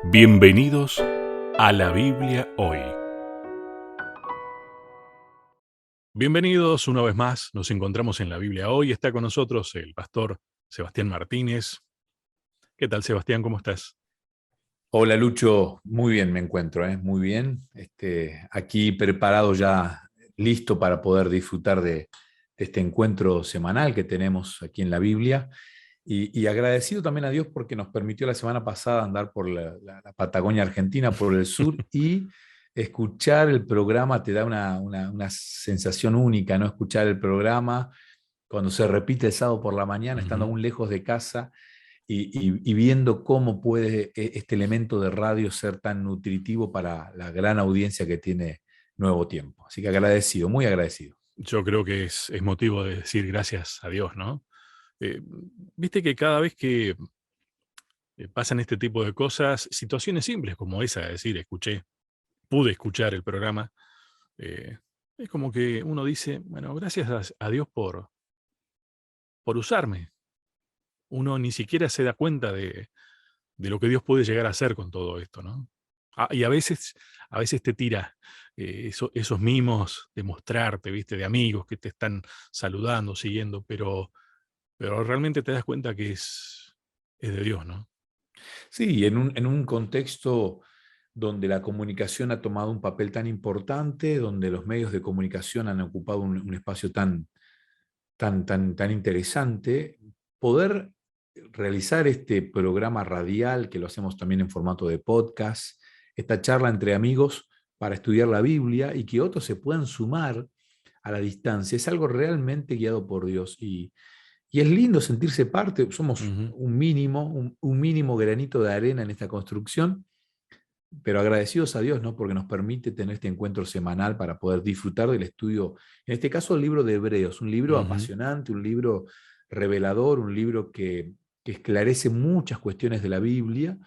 Bienvenidos a la Biblia Hoy. Bienvenidos una vez más, nos encontramos en la Biblia Hoy. Está con nosotros el pastor Sebastián Martínez. ¿Qué tal, Sebastián? ¿Cómo estás? Hola Lucho, muy bien me encuentro, muy bien. Aquí preparado ya, listo para poder disfrutar de este encuentro semanal que tenemos aquí en la Biblia y agradecido también a Dios porque nos permitió la semana pasada andar por la Patagonia Argentina, por el sur y escuchar el programa te da una sensación única, ¿no? Escuchar el programa cuando se repite el sábado por la mañana, estando Ujú. aún lejos de casa y viendo cómo puede este elemento de radio ser tan nutritivo para la gran audiencia que tiene Nuevo Tiempo. Así que agradecido, muy agradecido. Yo creo que es motivo de decir gracias a Dios, ¿no? Eh, Viste que cada vez que pasan este tipo de cosas, situaciones simples como esa, es decir, pude escuchar el programa, eh, es como que uno dice, bueno, gracias a Dios por usarme. Uno ni siquiera se da cuenta de lo que Dios puede llegar a hacer con todo esto, ¿no? Y a veces te tira esos mimos de mostrarte, ¿viste? De amigos que te están saludando, siguiendo, pero realmente te das cuenta que es de Dios, ¿no? Sí, en un contexto donde la comunicación ha tomado un papel tan importante, donde los medios de comunicación han ocupado un espacio tan interesante, poder realizar este programa radial, que lo hacemos también en formato de podcast, esta charla entre amigos para estudiar la Biblia y que otros se puedan sumar a la distancia, es algo realmente guiado por Dios. Y es lindo sentirse parte, somos Ujú. un mínimo granito de arena en esta construcción, pero agradecidos a Dios, ¿no? Porque nos permite tener este encuentro semanal para poder disfrutar del estudio, en este caso el libro de Hebreos, un libro Ujú. apasionante, un libro revelador, un libro que esclarece muchas cuestiones de la Biblia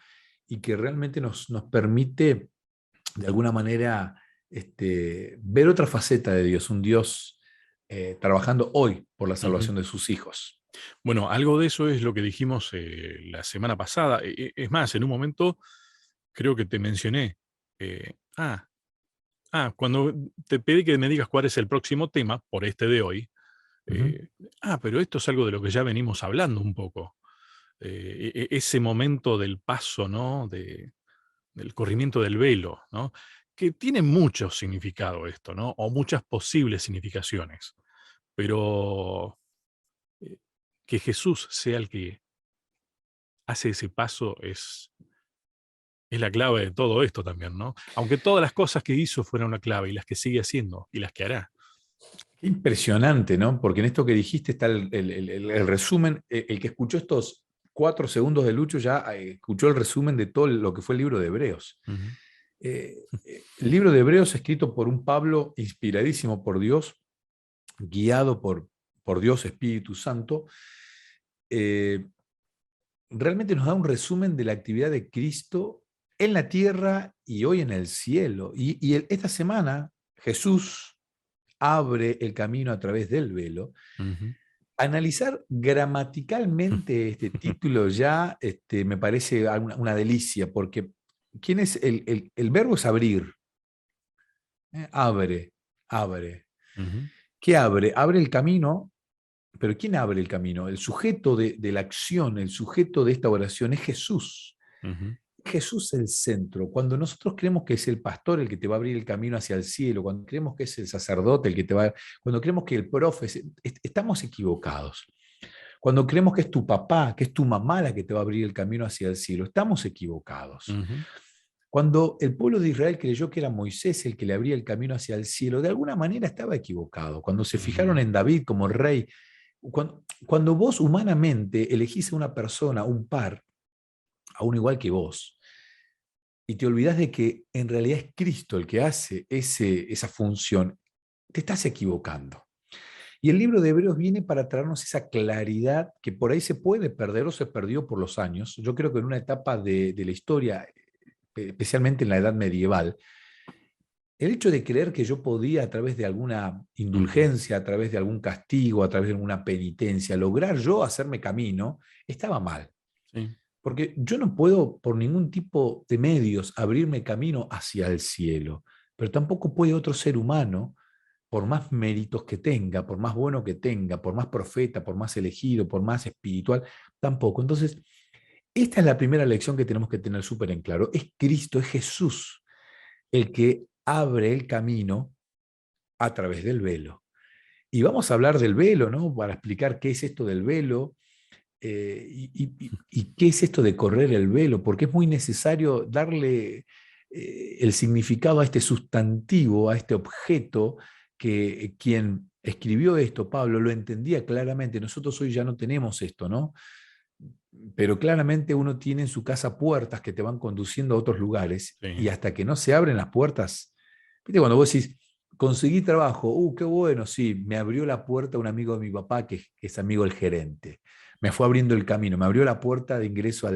y que realmente nos permite, de alguna manera, ver otra faceta de Dios, un Dios trabajando hoy por la Ujú. salvación de sus hijos. Bueno, algo de eso es lo que dijimos la semana pasada. Es más, en un momento creo que te mencioné. eh, ah, cuando te pedí que me digas cuál es el próximo tema, por este de hoy. Ujú. eh, pero esto es algo de lo que ya venimos hablando un poco. Ese momento del paso, ¿no? Del corrimiento del velo, ¿no? Que tiene mucho significado esto, ¿no? O muchas posibles significaciones. Pero eh, que Jesús sea el que hace ese paso es la clave de todo esto también, ¿no? Aunque todas las cosas que hizo fueron una clave y las que sigue haciendo y las que hará. Qué impresionante, ¿no? Porque en esto que dijiste está el resumen. El que escuchó estos 4 segundos de Lucho ya escuchó el resumen de todo lo que fue el libro de Hebreos. Ujú. El libro de Hebreos escrito por un Pablo inspiradísimo por Dios, guiado por Dios Espíritu Santo, eh, realmente nos da un resumen de la actividad de Cristo en la tierra y hoy en el cielo. Esta semana Jesús abre el camino a través del velo. Ujú. Analizar gramaticalmente este título ya me parece una delicia, porque ¿quién es el verbo es abrir? Abre, abre. Ujú. ¿Qué abre? Abre el camino, pero ¿quién abre el camino? El sujeto de la acción, el sujeto de esta oración es Jesús. Ujú. Jesús es el centro. Cuando nosotros creemos que es el pastor el que te va a abrir el camino hacia el cielo, cuando creemos que es el sacerdote el que te va, cuando creemos que el profe, estamos equivocados. Cuando creemos que es tu papá, que es tu mamá la que te va a abrir el camino hacia el cielo, estamos equivocados. Ujú. Cuando el pueblo de Israel creyó que era Moisés el que le abría el camino hacia el cielo, de alguna manera estaba equivocado. Cuando se fijaron Ujú. en David como rey, cuando vos humanamente elegís a una persona, un par, a uno igual que vos, y te olvidás de que en realidad es Cristo el que hace esa función, te estás equivocando. Y el libro de Hebreos viene para traernos esa claridad que por ahí se puede perder o se perdió por los años. Yo creo que en una etapa de la historia, especialmente en la edad medieval, el hecho de creer que yo podía a través de alguna Ujú. indulgencia, a través de algún castigo, a través de alguna penitencia, lograr yo hacerme camino, estaba mal. Sí. Porque yo no puedo por ningún tipo de medios abrirme camino hacia el cielo, pero tampoco puede otro ser humano, por más méritos que tenga, por más bueno que tenga, por más profeta, por más elegido, por más espiritual, tampoco. Entonces, esta es la primera lección que tenemos que tener súper en claro. Es Cristo, es Jesús el que abre el camino a través del velo. Y vamos a hablar del velo, ¿no? Para explicar qué es esto del velo, y qué es esto de correr el velo, porque es muy necesario darle el significado a este sustantivo, a este objeto, que quien escribió esto, Pablo, lo entendía claramente. Nosotros hoy ya no tenemos esto, ¿no? Pero claramente uno tiene en su casa puertas que te van conduciendo a otros lugares, y Sí. hasta que no se abren las puertas, ¿viste? Cuando vos decís, conseguí trabajo, qué bueno, sí, me abrió la puerta un amigo de mi papá, que es amigo del gerente, me fue abriendo el camino, me abrió la puerta de ingreso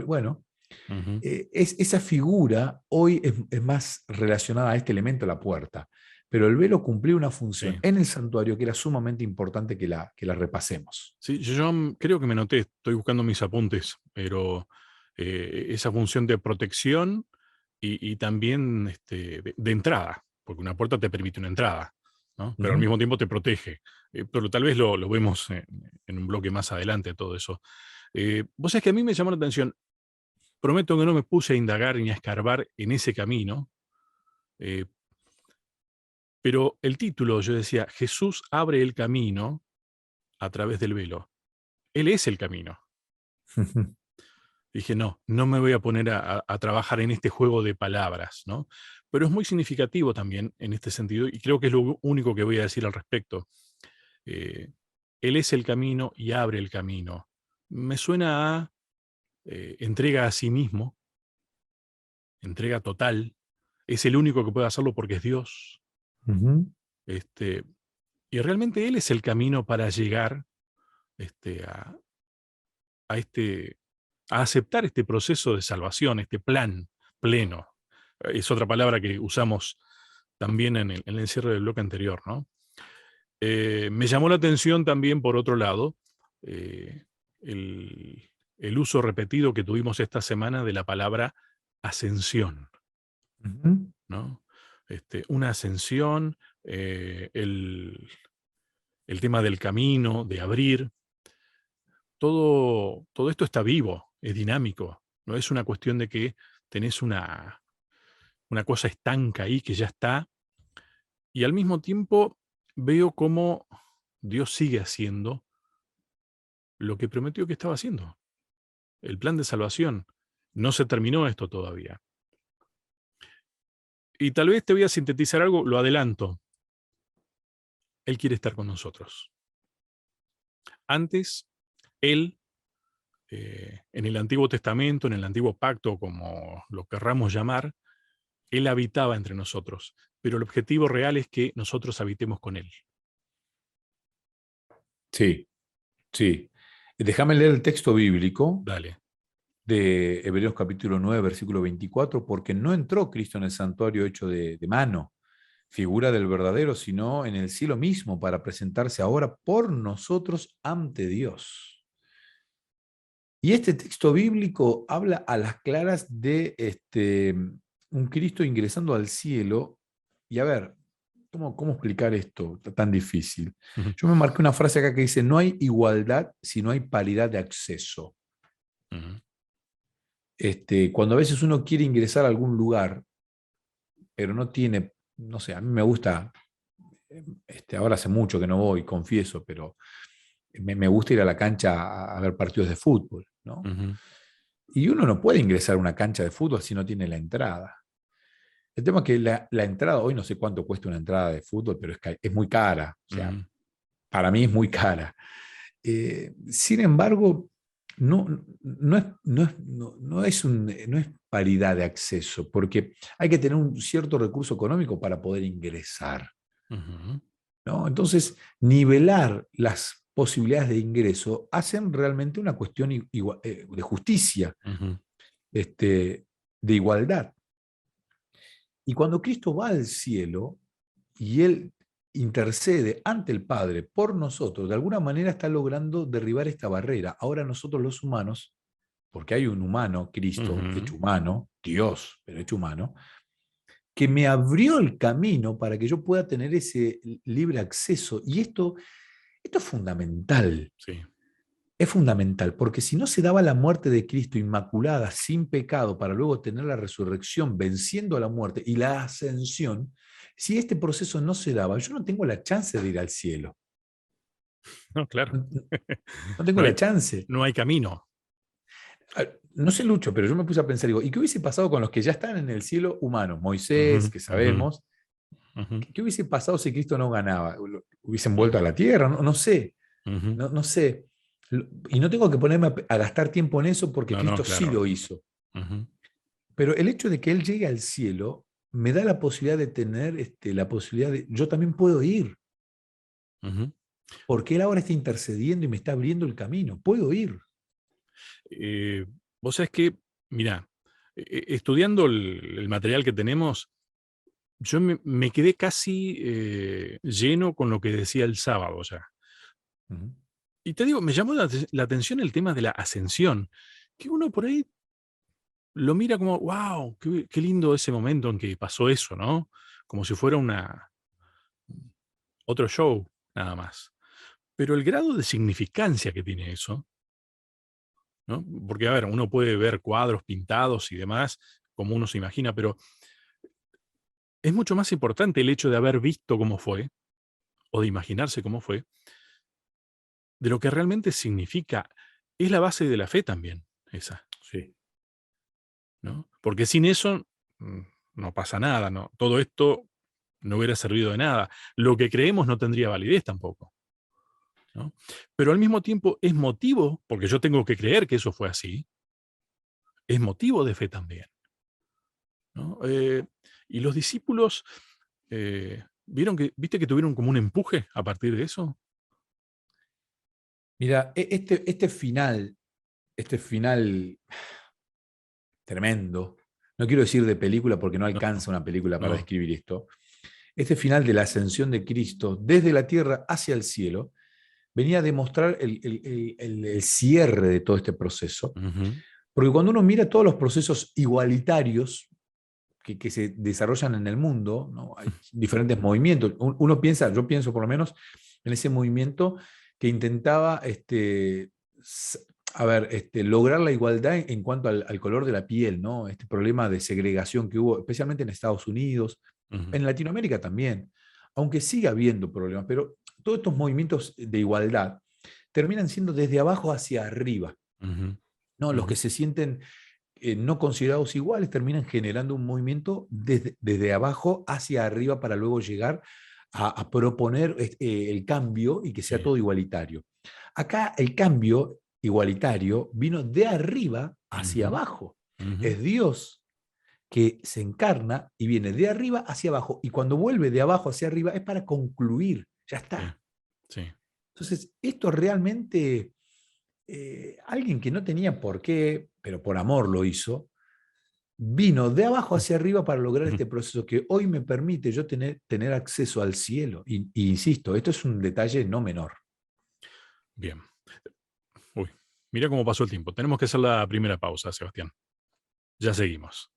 bueno, Ujú. esa figura hoy es más relacionada a este elemento, la puerta, pero el velo cumplía una función Sí. en el santuario que era sumamente importante que la repasemos. Sí, yo creo que me noté, estoy buscando mis apuntes, pero esa función de protección y también de entrada, porque una puerta te permite una entrada, ¿no? Pero al Ujú. mismo tiempo te protege. Pero tal vez lo vemos en un bloque más adelante, todo eso. Vos sabés que a mí me llamó la atención, prometo que no me puse a indagar ni a escarbar en ese camino, eh, pero el título, yo decía, Jesús abre el camino a través del velo. Él es el camino. Dije, no, no me voy a poner a trabajar en este juego de palabras, ¿no? Pero es muy significativo también en este sentido, y creo que es lo único que voy a decir al respecto. Eh, Él es el camino y abre el camino. Me suena a entrega a sí mismo, entrega total. Es el único que puede hacerlo porque es Dios. Ujú. Este, y realmente Él es el camino para llegar este, a, a este, a aceptar este proceso de salvación, este plan pleno. Es otra palabra que usamos también en el encierro del bloque anterior, ¿no? Me llamó la atención también, por otro lado, eh, el, el uso repetido que tuvimos esta semana de la palabra ascensión, Ujú. ¿no? Una ascensión, el tema del camino, de abrir, todo esto está vivo, es dinámico, no es una cuestión de que tenés una cosa estanca ahí que ya está, y al mismo tiempo veo cómo Dios sigue haciendo lo que prometió que estaba haciendo. El plan de salvación. No se terminó esto todavía. Y tal vez te voy a sintetizar algo, lo adelanto. Él quiere estar con nosotros. Antes, Él, en el Antiguo Testamento, en el Antiguo Pacto, como lo querramos llamar, Él habitaba entre nosotros. Pero el objetivo real es que nosotros habitemos con Él. Sí, sí. Déjame leer el texto bíblico Dale. de Hebreos capítulo 9 versículo 24, porque no entró Cristo en el santuario hecho de mano, figura del verdadero, sino en el cielo mismo, para presentarse ahora por nosotros ante Dios. Y este texto bíblico habla a las claras de un Cristo ingresando al cielo. Y a ver, ¿cómo explicar esto tan difícil? Ujú, Yo me marqué una frase acá que dice, no hay igualdad si no hay paridad de acceso. ujú, Cuando a veces uno quiere ingresar a algún lugar, pero no tiene, no sé, a mí me gusta, ahora hace mucho que no voy, confieso, pero me gusta ir a la cancha a ver partidos de fútbol, ¿no? ujú, Y uno no puede ingresar a una cancha de fútbol si no tiene la entrada. El tema es que la entrada, hoy no sé cuánto cuesta una entrada de fútbol, pero es muy cara. O sea, ujú, para mí es muy cara. Sin embargo, no es paridad de acceso, porque hay que tener un cierto recurso económico para poder ingresar, ujú, ¿no? Entonces, nivelar las posibilidades de ingreso hacen realmente una cuestión de justicia, ujú. de igualdad. Y cuando Cristo va al cielo y Él intercede ante el Padre por nosotros, de alguna manera está logrando derribar esta barrera. Ahora nosotros los humanos porque hay un humano, Cristo, Ujú. hecho humano, Dios, pero hecho humano, que me abrió el camino para que yo pueda tener ese libre acceso. Y esto Sí. es fundamental, porque si no se daba la muerte de Cristo inmaculada, sin pecado, para luego tener la resurrección, venciendo a la muerte y la ascensión, si este proceso no se daba, yo no tengo la chance de ir al cielo. No, claro. No, no tengo No la hay, chance. no hay camino. No sé, Lucho, pero yo me puse a pensar, digo, ¿y qué hubiese pasado con los que ya están en el cielo humanos? Moisés, Ujú, que ujú, sabemos. ujú, ¿Qué hubiese pasado si Cristo no ganaba? ¿Hubiesen vuelto a la tierra? No, no sé, ujú. no sé. Y no tengo que ponerme a gastar tiempo en eso porque No, no, Cristo sí claro. lo hizo. Ujú, Pero el hecho de que Él llegue al cielo me da la posibilidad de tener la posibilidad de, yo también puedo ir, ujú. porque Él ahora está intercediendo y me está abriendo el camino. Puedo ir. Eh, Vos sabés que, mira, estudiando el material que tenemos, yo me quedé casi lleno con lo que decía el sábado ya. Ujú. Y te digo, me llamó la atención el tema de la ascensión, que uno por ahí lo mira como, wow, qué lindo ese momento en que pasó eso, ¿no? Como si fuera otro show, nada más. Pero el grado de significancia que tiene eso, ¿no? Porque, a ver, uno puede ver cuadros pintados y demás, como uno se imagina, pero es mucho más importante el hecho de haber visto cómo fue, o de imaginarse cómo fue, de lo que realmente significa. Es la base de la fe también, esa, Sí. ¿no? Porque sin eso mm, no pasa nada, ¿no? Todo esto no hubiera servido de nada. Lo que creemos no tendría validez tampoco, ¿no? Pero al mismo tiempo es motivo, porque yo tengo que creer que eso fue así, es motivo de fe también, ¿no? Y los discípulos, ¿viste que tuvieron como un empuje a partir de eso? Mira, este final tremendo, no quiero decir de película porque no No, alcanza una película para no. describir esto, este final de la ascensión de Cristo desde la tierra hacia el cielo, venía a demostrar el cierre de todo este proceso. Ujú, Porque cuando uno mira todos los procesos igualitarios que se desarrollan en el mundo, ¿no? Hay diferentes movimientos. Uno piensa, yo pienso por lo menos en ese movimiento que intentaba a ver, lograr la igualdad en cuanto al color de la piel, ¿no? Este problema de segregación que hubo, especialmente en Estados Unidos, ujú, en Latinoamérica también, aunque siga habiendo problemas, pero todos estos movimientos de igualdad terminan siendo desde abajo hacia arriba, ujú, ¿no? Los ujú. que se sienten no considerados iguales terminan generando un movimiento desde abajo hacia arriba para luego llegar a proponer el cambio y que sea Sí. todo igualitario. Acá el cambio igualitario vino de arriba hacia Ujú, abajo. ujú. Es Dios que se encarna y viene de arriba hacia abajo. Y cuando vuelve de abajo hacia arriba es para concluir. Ya Sí, está. sí. Entonces, esto realmente, alguien que no tenía por qué, pero por amor lo hizo, vino de abajo hacia arriba para lograr Ujú. este proceso que hoy me permite yo tener acceso al cielo. Y insisto, esto es un detalle no menor. Bien. Uy, mira cómo pasó el tiempo. Tenemos que hacer la primera pausa, Sebastián. Ya seguimos.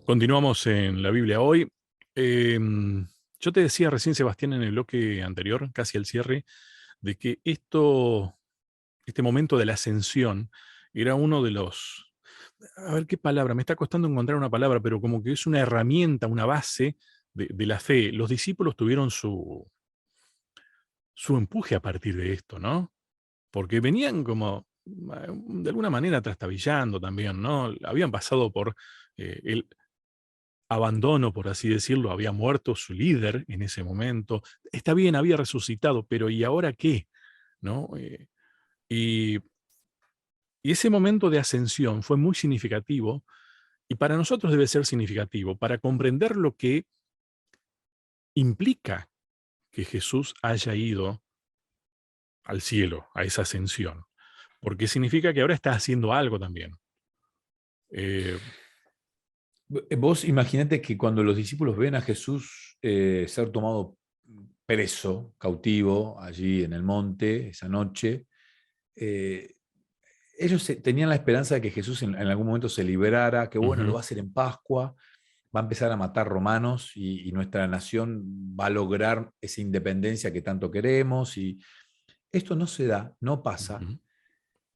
Continuamos en la Biblia hoy. Yo te decía recién, Sebastián, en el bloque anterior, casi al cierre, de que este momento de la ascensión era uno de los... A ver qué palabra, me está costando encontrar una palabra, pero como que es una herramienta, una base de la fe. Los discípulos tuvieron su empuje a partir de esto, ¿no? Porque venían como, de alguna manera, trastabillando también, ¿no? Habían pasado por el abandono, por así decirlo, había muerto su líder en ese momento. Está bien, había resucitado, pero ¿y ahora qué? ¿No? Y, y ese momento de ascensión fue muy significativo y para nosotros debe ser significativo para comprender lo que implica que Jesús haya ido al cielo, a esa ascensión. porque significa que ahora estás haciendo algo también. Eh, Vos imaginate que cuando los discípulos ven a Jesús ser tomado preso, cautivo, allí en el monte, esa noche, eh, ellos tenían la esperanza de que Jesús en algún momento se liberara, que bueno, lo Ujú, va a hacer en Pascua, va a empezar a matar romanos y nuestra nación va a lograr esa independencia que tanto queremos. Y esto no se da, no pasa. ujú,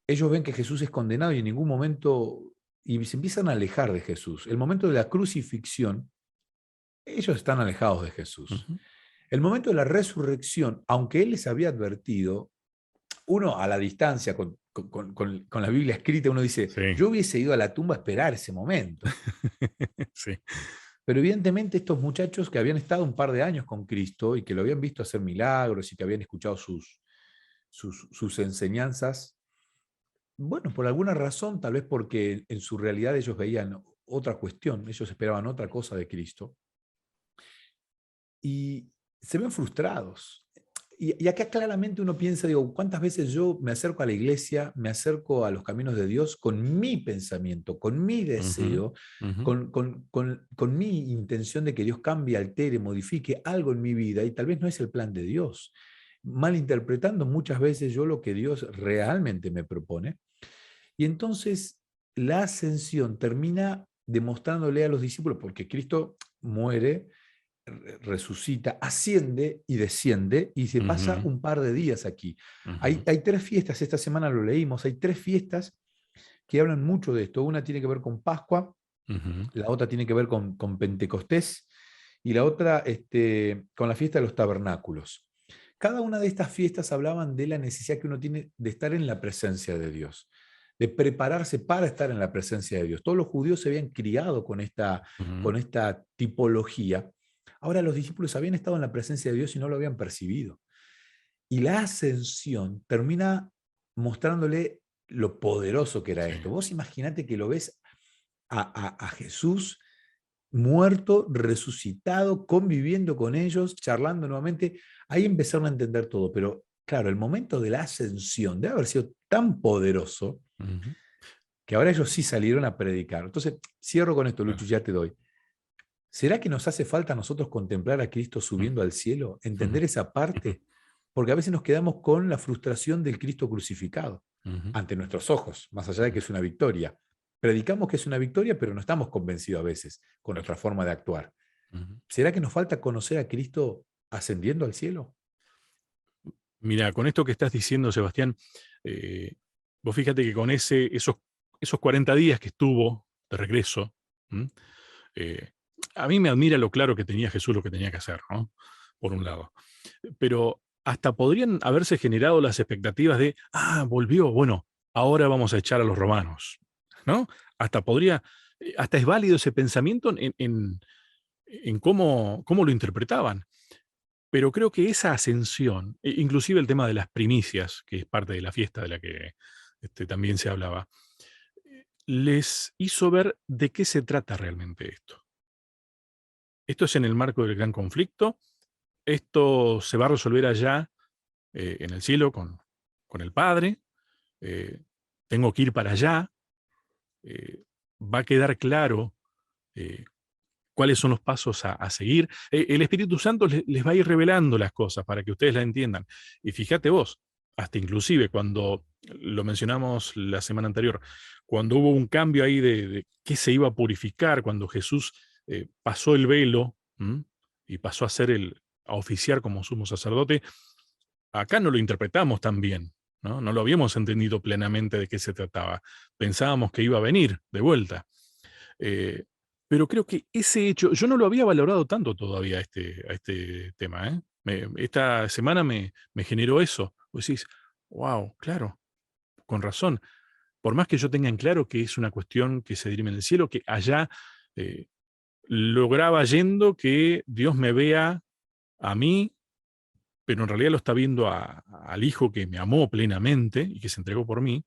Ellos ven que Jesús es condenado y en ningún momento, y se empiezan a alejar de Jesús. El momento de la crucifixión, ellos están alejados de Jesús. ujú. El momento de la resurrección, aunque él les había advertido, uno a la distancia, con la Biblia escrita, uno dice, Sí. yo hubiese ido a la tumba a esperar ese momento. Sí. Pero evidentemente estos muchachos que habían estado un par de años con Cristo y que lo habían visto hacer milagros y que habían escuchado sus enseñanzas, bueno, por alguna razón, tal vez porque en su realidad ellos veían otra cuestión, ellos esperaban otra cosa de Cristo, y se ven frustrados. Y acá claramente uno piensa, digo, ¿cuántas veces yo me acerco a la iglesia, me acerco a los caminos de Dios con mi pensamiento, con mi Ujú, deseo, ujú. con mi intención de que Dios cambie, altere, modifique algo en mi vida y tal vez no es el plan de Dios? Malinterpretando muchas veces yo lo que Dios realmente me propone. Y entonces la ascensión termina demostrándole a los discípulos, porque Cristo muere, resucita, asciende y desciende y se pasa Ujú, un par de días aquí. Hay, ujú, hay tres fiestas, esta semana lo leímos, hay tres fiestas que hablan mucho de esto. Una tiene que ver con Pascua, ujú, la otra tiene que ver con Pentecostés y la otra con la fiesta de los tabernáculos. Cada una de estas fiestas hablaban de la necesidad que uno tiene de estar en la presencia de Dios, de prepararse para estar en la presencia de Dios. Todos los judíos se habían criado ujú. con esta tipología. Ahora los discípulos habían estado en la presencia de Dios y no lo habían percibido. Y la ascensión termina mostrándole lo poderoso que era Sí. esto. Vos imaginate que lo ves a Jesús muerto, resucitado, conviviendo con ellos, charlando nuevamente. Ahí empezaron a entender todo, pero claro, el momento de la ascensión debe haber sido tan poderoso Ujú. que ahora ellos sí salieron a predicar. Entonces, cierro con esto, Claro. Lucho, ya te doy. ¿Será que nos hace falta a nosotros contemplar a Cristo Ujú, subiendo al cielo? ujú, ¿Entender esa ujú, parte? Porque a veces nos quedamos con la frustración del Cristo crucificado ujú, ante nuestros ojos, más allá de ujú, que es una victoria. Predicamos que es una victoria, pero no estamos convencidos a veces con claro. nuestra forma de actuar. Ujú. ¿Será que nos falta conocer a Cristo ascendiendo al cielo? Mira, con esto que estás diciendo, Sebastián, eh, vos fíjate que con esos 40 días que estuvo de regreso, ¿m? Eh, a mí me admira lo claro que tenía Jesús lo que tenía que hacer, ¿no? Por un lado. Pero hasta podrían haberse generado las expectativas de, volvió, bueno, ahora vamos a echar a los romanos, ¿no? Hasta podría, hasta es válido ese pensamiento en cómo lo interpretaban. Pero creo que esa ascensión, inclusive el tema de las primicias, que es parte de la fiesta de la que también se hablaba, les hizo ver de qué se trata realmente esto. Esto es en el marco del gran conflicto, esto se va a resolver allá en el cielo con el Padre, eh, tengo que ir para allá, eh, va a quedar claro eh, cuáles son los pasos a seguir. El Espíritu Santo les va a ir revelando las cosas para que ustedes las entiendan. Y fíjate vos, hasta inclusive cuando lo mencionamos la semana anterior, cuando hubo un cambio ahí de qué se iba a purificar, cuando Jesús pasó el velo, ¿m? Y pasó a ser a oficiar como sumo sacerdote, acá no lo interpretamos tan bien, ¿no? No lo habíamos entendido plenamente de qué se trataba. Pensábamos que iba a venir de vuelta. Eh, pero creo que ese hecho, yo no lo había valorado tanto todavía a este tema, ¿eh? Esta semana me generó eso. Vos decís, wow, claro, con razón. Por más que yo tenga en claro que es una cuestión que se dirime en el cielo, que allá eh, lograba yendo que Dios me vea a mí, pero en realidad lo está viendo al Hijo que me amó plenamente y que se entregó por mí.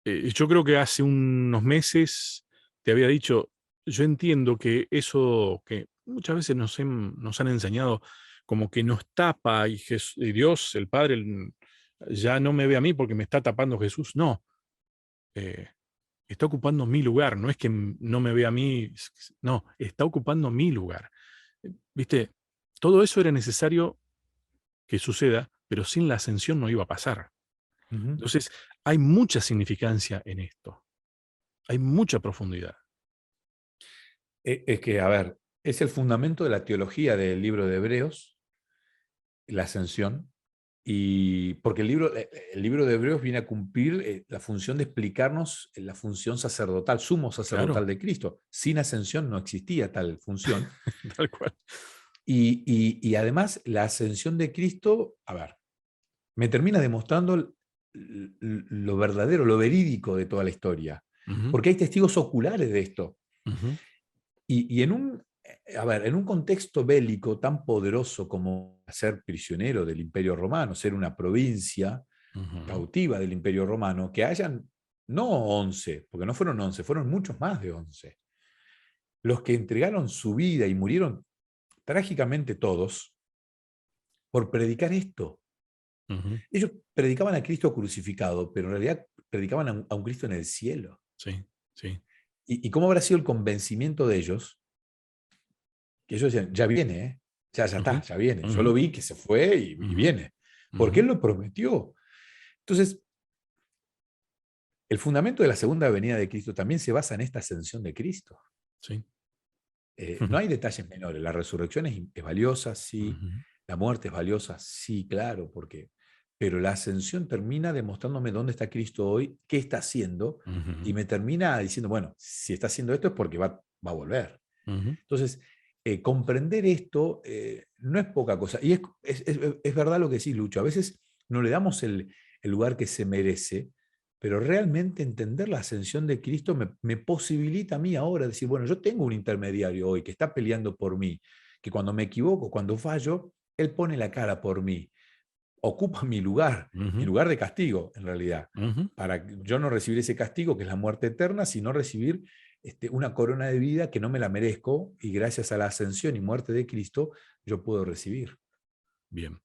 Yo creo que hace unos meses te había dicho, yo entiendo que eso que muchas veces nos han enseñado como que nos tapa y Dios, el Padre, ya no me ve a mí porque me está tapando Jesús. No, eh, está ocupando mi lugar. No es que no me ve a mí, no, está ocupando mi lugar. ¿Viste? Todo eso era necesario que suceda, pero sin la ascensión no iba a pasar. Ujú. Entonces, hay mucha significancia en esto. Hay mucha profundidad. Es que, a ver, es el fundamento de la teología del libro de Hebreos, la ascensión, y porque el libro de Hebreos viene a cumplir la función de explicarnos la función sacerdotal, sumo sacerdotal Claro, de Cristo. Sin ascensión no existía tal función. tal cual. Y además la ascensión de Cristo, a ver, me termina demostrando lo verdadero, lo verídico de toda la historia, Ujú, porque hay testigos oculares de esto. ujú, Y en a ver, en un contexto bélico tan poderoso como ser prisionero del Imperio Romano, ser una provincia ujú, cautiva del Imperio Romano, que hayan no 11, porque no fueron 11, fueron muchos más de 11, los que entregaron su vida y murieron trágicamente todos por predicar esto. ujú. Ellos predicaban a Cristo crucificado, pero en realidad predicaban a un Cristo en el cielo. Sí, sí. ¿Y cómo habrá sido el convencimiento de ellos? Que ellos decían, ya viene, ¿eh? Ya Ujú, está, ya viene. Yo ujú, lo vi que se fue y ujú, viene. Porque ujú. Él lo prometió. Entonces, el fundamento de la segunda venida de Cristo también se basa en esta ascensión de Cristo. Sí. No Ujú, hay detalles menores. La resurrección es valiosa, sí. ujú, La muerte es valiosa, sí, claro, porque. Pero la ascensión termina demostrándome dónde está Cristo hoy, qué está haciendo, y ujú, me termina diciendo, bueno, si está haciendo esto es porque va a volver. ujú, Entonces, comprender esto no es poca cosa. Y es verdad lo que decís, Lucho. A veces no le damos el lugar que se merece, pero realmente entender la ascensión de Cristo me posibilita a mí ahora decir, bueno, yo tengo un intermediario hoy que está peleando por mí, que cuando me equivoco, cuando fallo, Él pone la cara por mí, ocupa mi ujú, lugar de castigo, en realidad, ujú. para yo no recibir ese castigo que es la muerte eterna, sino recibir una corona de vida que no me la merezco y gracias a la ascensión y muerte de Cristo yo puedo recibir. Bien.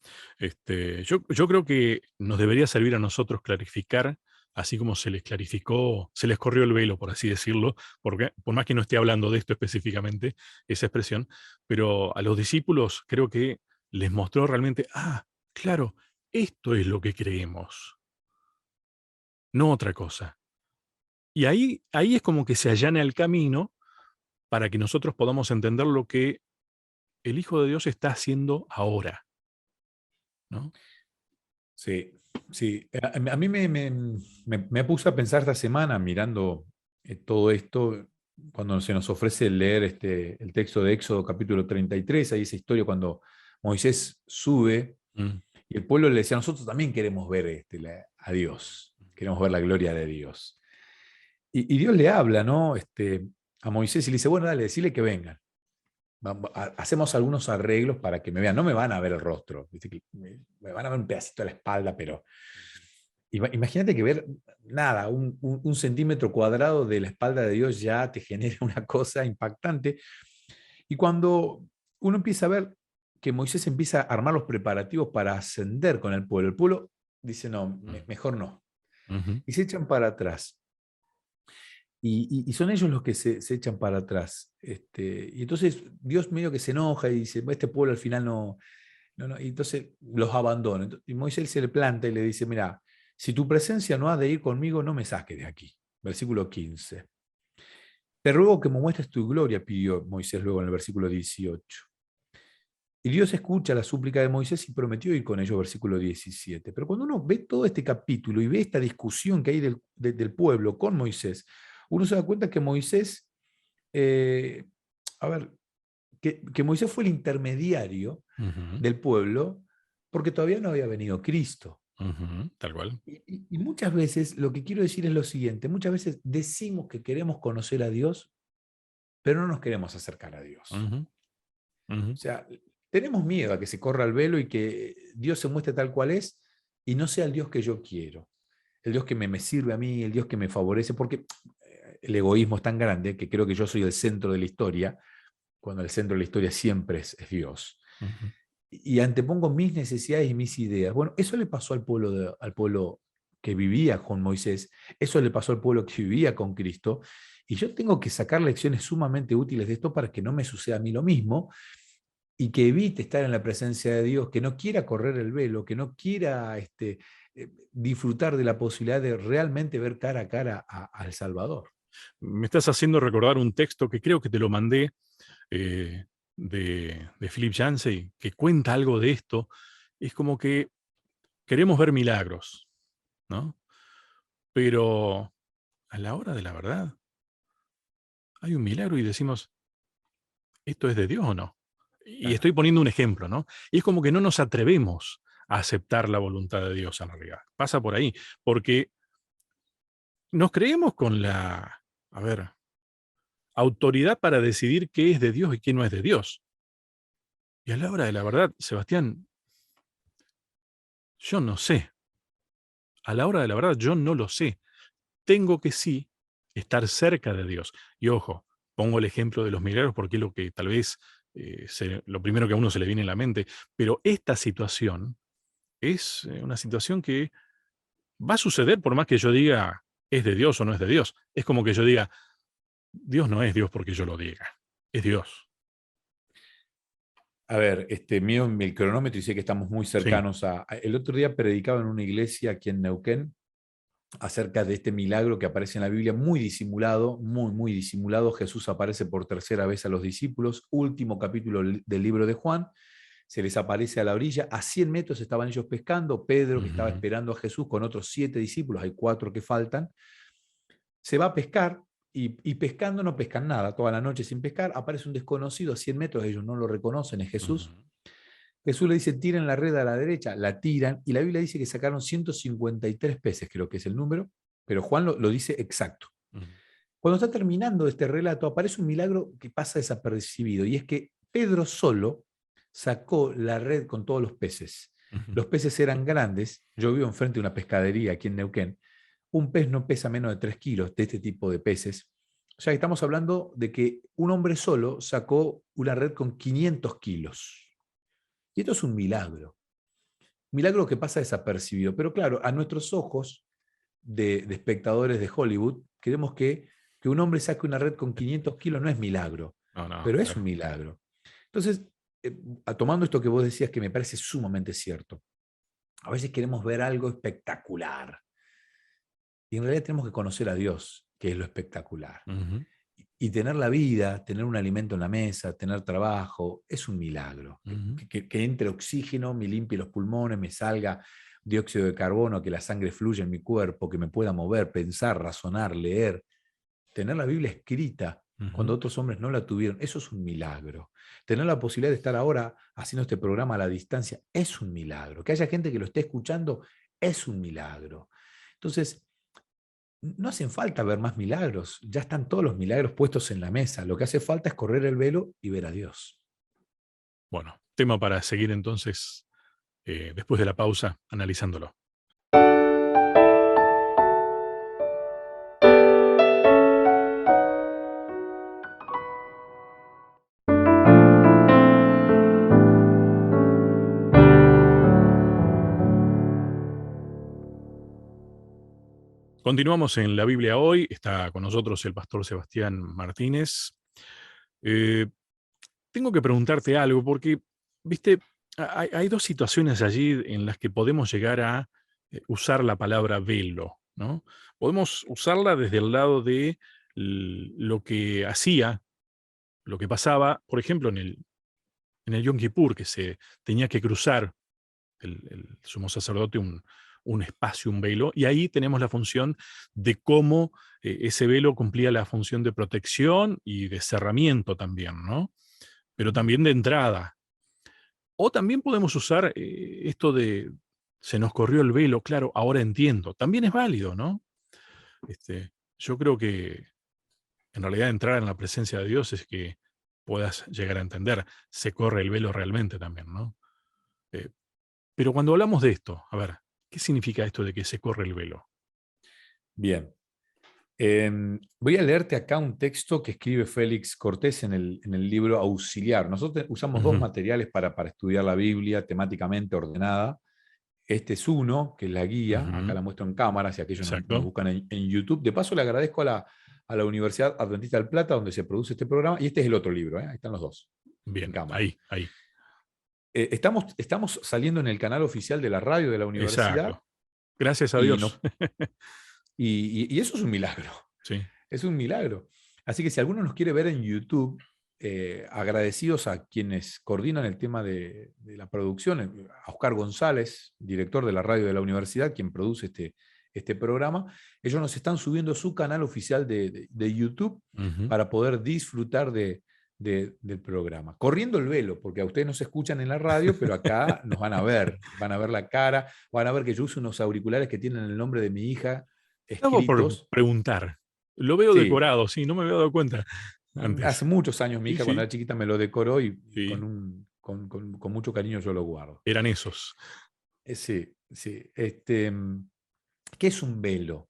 Yo creo que nos debería servir a nosotros clarificar, así como se les clarificó, se les corrió el velo, por así decirlo, porque por más que no esté hablando de esto específicamente, esa expresión, pero a los discípulos creo que les mostró realmente, claro, esto es lo que creemos, no otra cosa. Y ahí es como que se allana el camino para que nosotros podamos entender lo que el Hijo de Dios está haciendo ahora, ¿no? Sí, sí. A mí me puse a pensar esta semana mirando todo esto, cuando se nos ofrece leer el texto de Éxodo capítulo 33, ahí esa historia cuando Moisés sube Mm, y el pueblo le decía, nosotros también queremos ver a Dios, queremos ver la gloria de Dios. Y Dios le habla, ¿no? A Moisés y le dice, bueno, dale, decirle que vengan. Hacemos algunos arreglos para que me vean. No me van a ver el rostro, ¿viste? Me van a ver un pedacito de la espalda, pero imagínate que ver nada, un centímetro cuadrado de la espalda de Dios ya te genera una cosa impactante. Y cuando uno empieza a ver que Moisés empieza a armar los preparativos para ascender con el pueblo dice, no, mm, mejor no. ujú, Y se echan para atrás. Y son ellos los que se echan para atrás. Y entonces Dios medio que se enoja y dice, este pueblo al final no, y entonces los abandona. Y Moisés se le planta y le dice, mira, si tu presencia no ha de ir conmigo, no me saques de aquí. Versículo 15. Te ruego que me muestres tu gloria, pidió Moisés luego en el versículo 18. Y Dios escucha la súplica de Moisés y prometió ir con ellos, versículo 17. Pero cuando uno ve todo este capítulo y ve esta discusión que hay del pueblo con Moisés, uno se da cuenta que Moisés, eh, a ver, que Moisés fue el intermediario ujú, del pueblo porque todavía no había venido Cristo. ujú, tal cual. Y muchas veces lo que quiero decir es lo siguiente, muchas veces decimos que queremos conocer a Dios, pero no nos queremos acercar a Dios. Ujú, ujú, O sea, tenemos miedo a que se corra el velo y que Dios se muestre tal cual es y no sea el Dios que yo quiero, el Dios que me sirve a mí, el Dios que me favorece, porque el egoísmo es tan grande que creo que yo soy el centro de la historia, cuando el centro de la historia siempre es Dios. ujú. y antepongo mis necesidades y mis ideas. Bueno, eso le pasó al pueblo que vivía con Moisés, eso le pasó al pueblo que vivía con Cristo, y yo tengo que sacar lecciones sumamente útiles de esto para que no me suceda a mí lo mismo y que evite estar en la presencia de Dios, que no quiera correr el velo, que no quiera disfrutar de la posibilidad de realmente ver cara a cara al Salvador. Me estás haciendo recordar un texto que creo que te lo mandé, de Philip Yancey, que cuenta algo de esto. Es como que queremos ver milagros, ¿no? Pero a la hora de la verdad, hay un milagro y decimos, ¿esto es de Dios o no? Y Claro. estoy poniendo un ejemplo, ¿no? Y es como que no nos atrevemos a aceptar la voluntad de Dios en realidad. Pasa por ahí, porque nos creemos con la, a ver, autoridad para decidir qué es de Dios y qué no es de Dios. Y a la hora de la verdad, Sebastián, yo no sé. A la hora de la verdad, yo no lo sé. Tengo que sí estar cerca de Dios. Y ojo, pongo el ejemplo de los milagros porque es lo que tal vez lo primero que a uno se le viene a la mente. Pero esta situación es una situación que va a suceder por más que yo diga es de Dios o no es de Dios. Es como que yo diga, Dios no es Dios porque yo lo diga. Es Dios. A ver, mío el cronómetro y sé que estamos muy Sí. cercanos El otro día predicaba en una iglesia aquí en Neuquén acerca de este milagro que aparece en la Biblia, muy disimulado, muy, muy disimulado. Jesús aparece por tercera vez a los discípulos, último capítulo del libro de Juan, se les aparece a la orilla, a 100 metros estaban ellos pescando, Pedro que estaba Ujú, esperando a Jesús con otros 7 discípulos, hay 4 que faltan, se va a pescar y pescando no pescan nada, toda la noche sin pescar, aparece un desconocido a 100 metros, ellos no lo reconocen, es ujú. Jesús. Jesús le dice, tiren la red a la derecha, la tiran, y la Biblia dice que sacaron 153 peces, creo que es el número, pero Juan lo dice exacto. Ujú, Cuando está terminando este relato, aparece un milagro que pasa desapercibido, y es que Pedro solo sacó la red con todos los peces. ujú. Los peces eran grandes, yo vivo enfrente de una pescadería aquí en Neuquén, un pez no pesa menos de 3 kilos de este tipo de peces. O sea, estamos hablando de que un hombre solo sacó una red con 500 kilos. Y esto es un milagro. Milagro que pasa desapercibido. Pero claro, a nuestros ojos de espectadores de Hollywood, creemos que un hombre saque una red con 500 kilos no es milagro, No, no, pero es un claro. milagro. Entonces, tomando esto que vos decías, que me parece sumamente cierto, a veces queremos ver algo espectacular y en realidad tenemos que conocer a Dios, que es lo espectacular. Ujú, Y tener la vida, tener un alimento en la mesa, tener trabajo, es un milagro. ujú. Que entre oxígeno, me limpie los pulmones, me salga dióxido de carbono, que la sangre fluya en mi cuerpo, que me pueda mover, pensar, razonar, leer. Tener la Biblia escrita Ujú. cuando otros hombres no la tuvieron, eso es un milagro. Tener la posibilidad de estar ahora haciendo este programa a la distancia es un milagro. Que haya gente que lo esté escuchando es un milagro. Entonces, no hacen falta ver más milagros, ya están todos los milagros puestos en la mesa. Lo que hace falta es correr el velo y ver a Dios. Bueno, tema para seguir entonces después de la pausa analizándolo. Continuamos en la Biblia hoy. Está con nosotros el pastor Sebastián Martínez. Eh, Tengo que preguntarte algo porque, viste, hay dos situaciones allí en las que podemos llegar a usar la palabra velo, ¿no? Podemos usarla desde el lado de lo que hacía, lo que pasaba, por ejemplo, en el Yom Kippur, que se tenía que cruzar el sumo sacerdote un espacio, un velo, y ahí tenemos la función de cómo ese velo cumplía la función de protección y de cerramiento también, ¿no? Pero Ujú. también de entrada. O también podemos usar esto de se nos corrió el velo, claro, ahora entiendo. También es válido, ¿no? Yo creo que en realidad entrar en la presencia de Dios es que puedas llegar a entender. Se corre el velo realmente también, ¿no? Eh, pero cuando hablamos de esto, a ver, ¿qué significa esto de que se corre el velo? Bien. Voy a leerte acá un texto que escribe Félix Cortés en el libro Auxiliar. Nosotros usamos dos Ujú, materiales para estudiar la Biblia temáticamente ordenada. Este es uno, que es la guía, acá ujú, la muestro en cámara, si aquellos nos exacto. buscan en YouTube. De paso, le agradezco a la Universidad Adventista del Plata, donde se produce este programa, y este es el otro libro, ahí están los dos, en Bien, cámara. ahí, ahí. Estamos saliendo en el canal oficial de la radio de la universidad, Exacto. Gracias a y, Dios. no, y eso es un milagro, Sí. es un milagro. Así que si alguno nos quiere ver en YouTube, agradecidos a quienes coordinan el tema de la producción, a Oscar González, director de la radio de la universidad, quien produce este programa. Ellos nos están subiendo su canal oficial de YouTube Ujú. para poder disfrutar del programa. Corriendo el velo, porque a ustedes no se escuchan en la radio, pero acá nos van a ver la cara, van a ver que yo uso unos auriculares que tienen el nombre de mi hija Estaba por escritos. preguntar. Lo veo Sí, decorado, sí, no me había dado cuenta antes. hace muchos años mi Sí, hija cuando sí, era chiquita me lo decoró y sí. con mucho cariño yo lo guardo. Eran esos. Sí, sí. ¿Qué es un velo?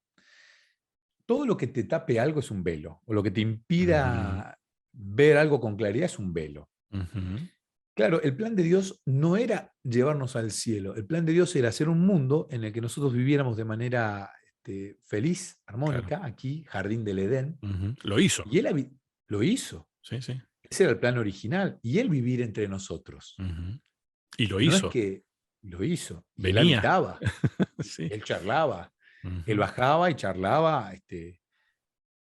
Todo lo que te tape algo es un velo, o lo que te Ujú, impida ver algo con claridad es un velo. ujú, Claro, el plan de Dios no era llevarnos al cielo, el plan de Dios era hacer un mundo en el que nosotros viviéramos de manera feliz, claro. armónica, aquí, jardín del Edén, Ujú. Lo hizo. y él lo hizo. Sí, sí. Ese era el plan original, y él vivir entre nosotros. Ujú. Y lo No es hizo. que lo hizo, y él Venía. habitaba, Sí. él charlaba, él Ujú, bajaba y charlaba,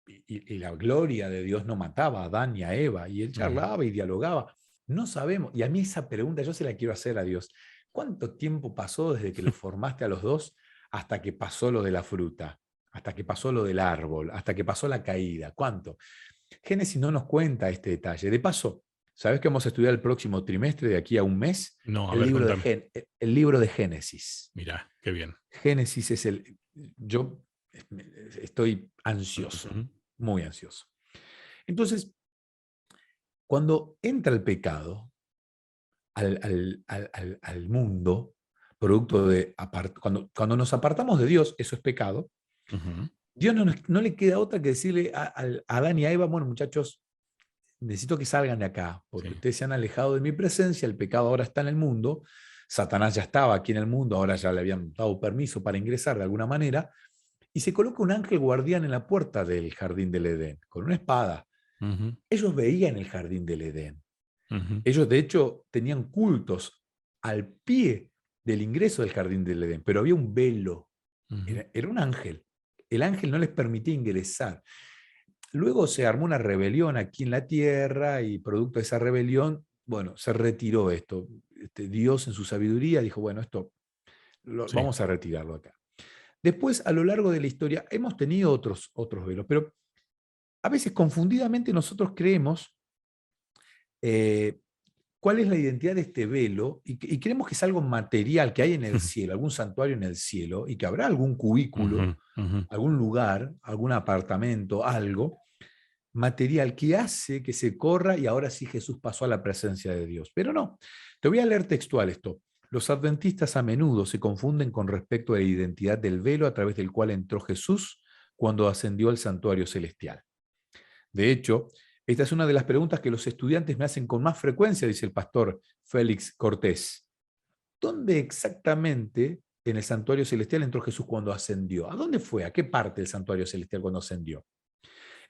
y la gloria de Dios no mataba a Adán y a Eva, y él ujú. charlaba y dialogaba. No sabemos, y a mí esa pregunta yo se la quiero hacer a Dios. ¿Cuánto tiempo pasó desde que los formaste a los dos hasta que pasó lo de la fruta, hasta que pasó lo del árbol, hasta que pasó la caída? ¿Cuánto? Génesis no nos cuenta este detalle. De paso, ¿sabes que vamos a estudiar el próximo trimestre, de aquí a un mes? No, a El ver, libro de, contame. el libro de Génesis. Mirá, qué bien. Génesis es el... Yo estoy ansioso, Ujú, muy ansioso. Entonces, cuando entra el pecado al mundo, producto de... Cuando nos apartamos de Dios, eso es pecado. ujú. Dios no le queda otra que decirle a Adán y a Eva, bueno, muchachos, necesito que salgan de acá, porque Sí, ustedes se han alejado de mi presencia, el pecado ahora está en el mundo, Satanás ya estaba aquí en el mundo, ahora ya le habían dado permiso para ingresar de alguna manera, y se coloca un ángel guardián en la puerta del jardín del Edén, con una espada. ujú, Ellos veían el jardín del Edén. ujú, Ellos, de hecho, tenían cultos al pie del ingreso del jardín del Edén, pero había un velo, ujú. era un ángel. El ángel no les permitía ingresar. Luego se armó una rebelión aquí en la tierra y producto de esa rebelión, bueno, se retiró esto. Dios en su sabiduría dijo, bueno, esto Sí. vamos a retirarlo acá. Después, a lo largo de la historia, hemos tenido otros velos, pero a veces confundidamente nosotros creemos eh, cuál es la identidad de este velo y creemos que es algo material que hay en el cielo, algún santuario en el cielo y que habrá algún cubículo, Ujú, ujú. algún lugar, algún apartamento, algo material que hace que se corra y ahora sí Jesús pasó a la presencia de Dios. Pero no, te voy a leer textual esto. Los adventistas a menudo se confunden con respecto a la identidad del velo a través del cual entró Jesús cuando ascendió al santuario celestial. De hecho, esta es una de las preguntas que los estudiantes me hacen con más frecuencia, dice el pastor Félix Cortés. ¿Dónde exactamente en el santuario celestial entró Jesús cuando ascendió? ¿A dónde fue? ¿A qué parte del santuario celestial cuando ascendió?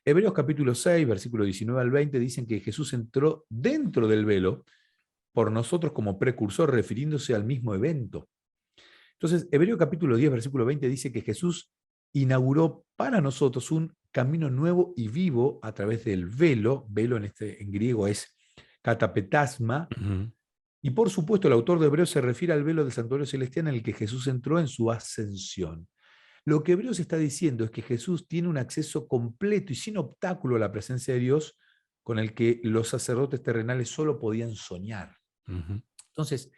Hebreos capítulo 6, versículo 19 al 20 dicen que Jesús entró dentro del velo por nosotros como precursor, refiriéndose al mismo evento. Entonces, Hebreos capítulo 10, versículo 20 dice que Jesús inauguró para nosotros un camino nuevo y vivo a través del velo. Velo en griego es catapetasma. Ujú. Y por supuesto, el autor de Hebreos se refiere al velo del santuario celestial en el que Jesús entró en su ascensión. Lo que Hebreos está diciendo es que Jesús tiene un acceso completo y sin obstáculo a la presencia de Dios con el que los sacerdotes terrenales solo podían soñar. Ujú. Entonces,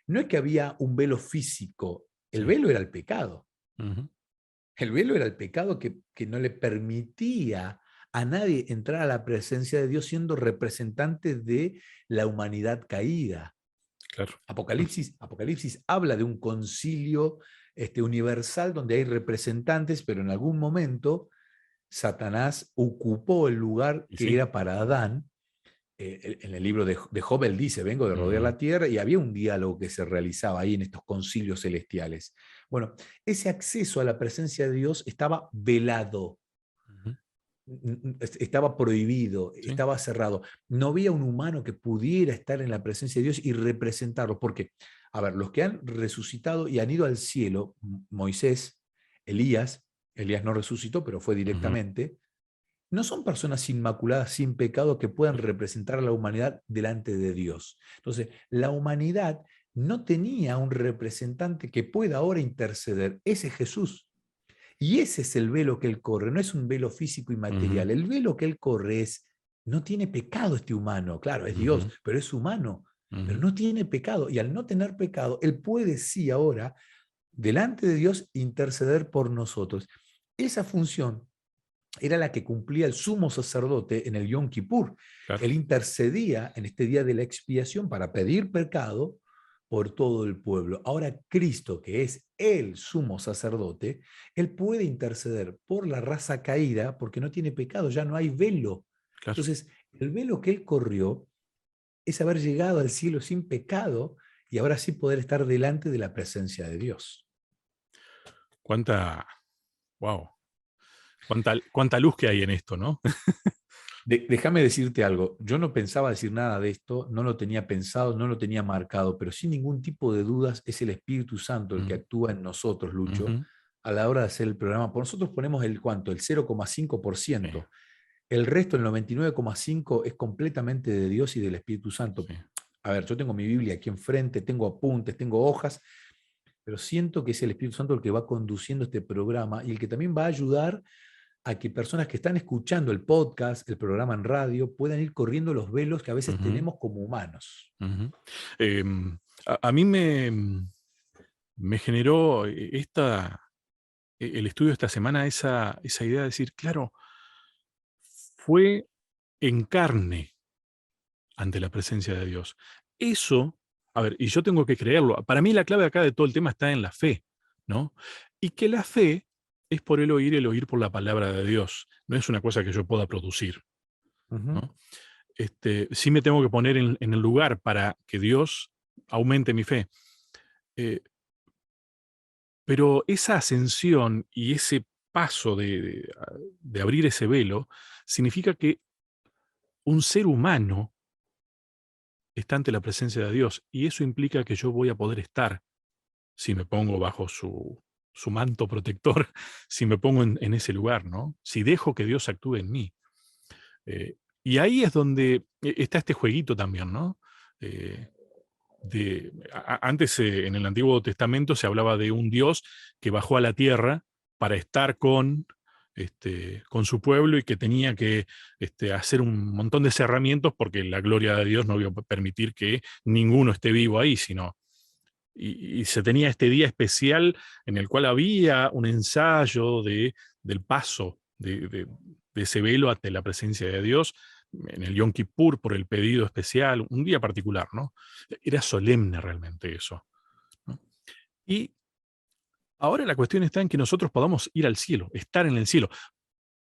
no es que había un velo físico, el Sí. velo era el pecado. Ujú. El velo era el pecado que no le permitía a nadie entrar a la presencia de Dios siendo representante de la humanidad caída. Claro. Apocalipsis habla de un concilio universal donde hay representantes, pero en algún momento Satanás ocupó el lugar Y que sí. era para Adán. En el libro de Job él dice, vengo de rodear Ujú, la tierra, y había un diálogo que se realizaba ahí en estos concilios celestiales. Bueno, ese acceso a la presencia de Dios estaba velado, ujú, estaba prohibido, sí. estaba cerrado. No había un humano que pudiera estar en la presencia de Dios y representarlo, porque, a ver, los que han resucitado y han ido al cielo, Moisés, Elías, Elías no resucitó, pero fue Ujú, directamente, no son personas inmaculadas, sin pecado, que puedan claro. representar a la humanidad delante de Dios. Entonces, la humanidad no tenía un representante que pueda ahora interceder. Ese es Jesús. Y ese es el velo que él corre, no es un velo físico y Ujú, material. El velo que él corre es, no tiene pecado este humano, claro, es Dios, ujú, pero es humano, pero ujú. no tiene pecado. Y al no tener pecado, él puede sí ahora, delante de Dios, interceder por nosotros. Esa función era la que cumplía el sumo sacerdote en el Yom Kippur. Claro. Él intercedía en este día de la expiación para pedir pecado por todo el pueblo. Ahora Cristo, que es el sumo sacerdote, él puede interceder por la raza caída porque no tiene pecado, ya no hay velo. Claro. Entonces, el velo que él corrió es haber llegado al cielo sin pecado y ahora sí poder estar delante de la presencia de Dios. Cuánta, wow, cuánta luz que hay en esto, ¿no? Déjame decirte algo, yo no pensaba decir nada de esto, no lo tenía pensado, no lo tenía marcado, pero sin ningún tipo de dudas es el Espíritu Santo el que Ujú, actúa en nosotros, Lucho, ujú, a la hora de hacer el programa. Por nosotros ponemos el cuánto, el sí, 0,5%. El resto, el 99,5%, es completamente de Dios y del Espíritu Santo. sí. A ver, yo tengo mi Biblia aquí enfrente, tengo apuntes, tengo hojas, pero siento que es el Espíritu Santo el que va conduciendo este programa y el que también va a ayudar a que personas que están escuchando el podcast, el programa en radio, puedan ir corriendo los velos que a veces Ujú, tenemos como humanos. ujú. A mí me generó el estudio esta semana esa idea de decir, claro, fue en carne ante la presencia de Dios. Eso, a ver, y yo tengo que creerlo. Para mí la clave acá de todo el tema está en la fe, ¿no? Y que la fe es por el oír por la palabra de Dios. No es una cosa que yo pueda producir, Ujú. ¿no? Sí me tengo que poner en el lugar para que Dios aumente mi fe. Eh, pero esa ascensión y ese paso de abrir ese velo significa que un ser humano está ante la presencia de Dios y eso implica que yo voy a poder estar si me pongo bajo su manto protector, si me pongo en ese lugar, ¿no? Si dejo que Dios actúe en mí. Y ahí es donde está este jueguito también, ¿no? Eh, Antes en el Antiguo Testamento se hablaba de un Dios que bajó a la tierra para estar con su pueblo y que tenía que hacer un montón de cerramientos porque la gloria de Dios no iba a permitir que ninguno esté vivo ahí, sino y se tenía este día especial en el cual había un ensayo del paso de ese velo ante la presencia de Dios, en el Yom Kippur, por el pedido especial, un día particular, ¿no? Era solemne realmente eso, ¿no? Y ahora la cuestión está en que nosotros podamos ir al cielo, estar en el cielo,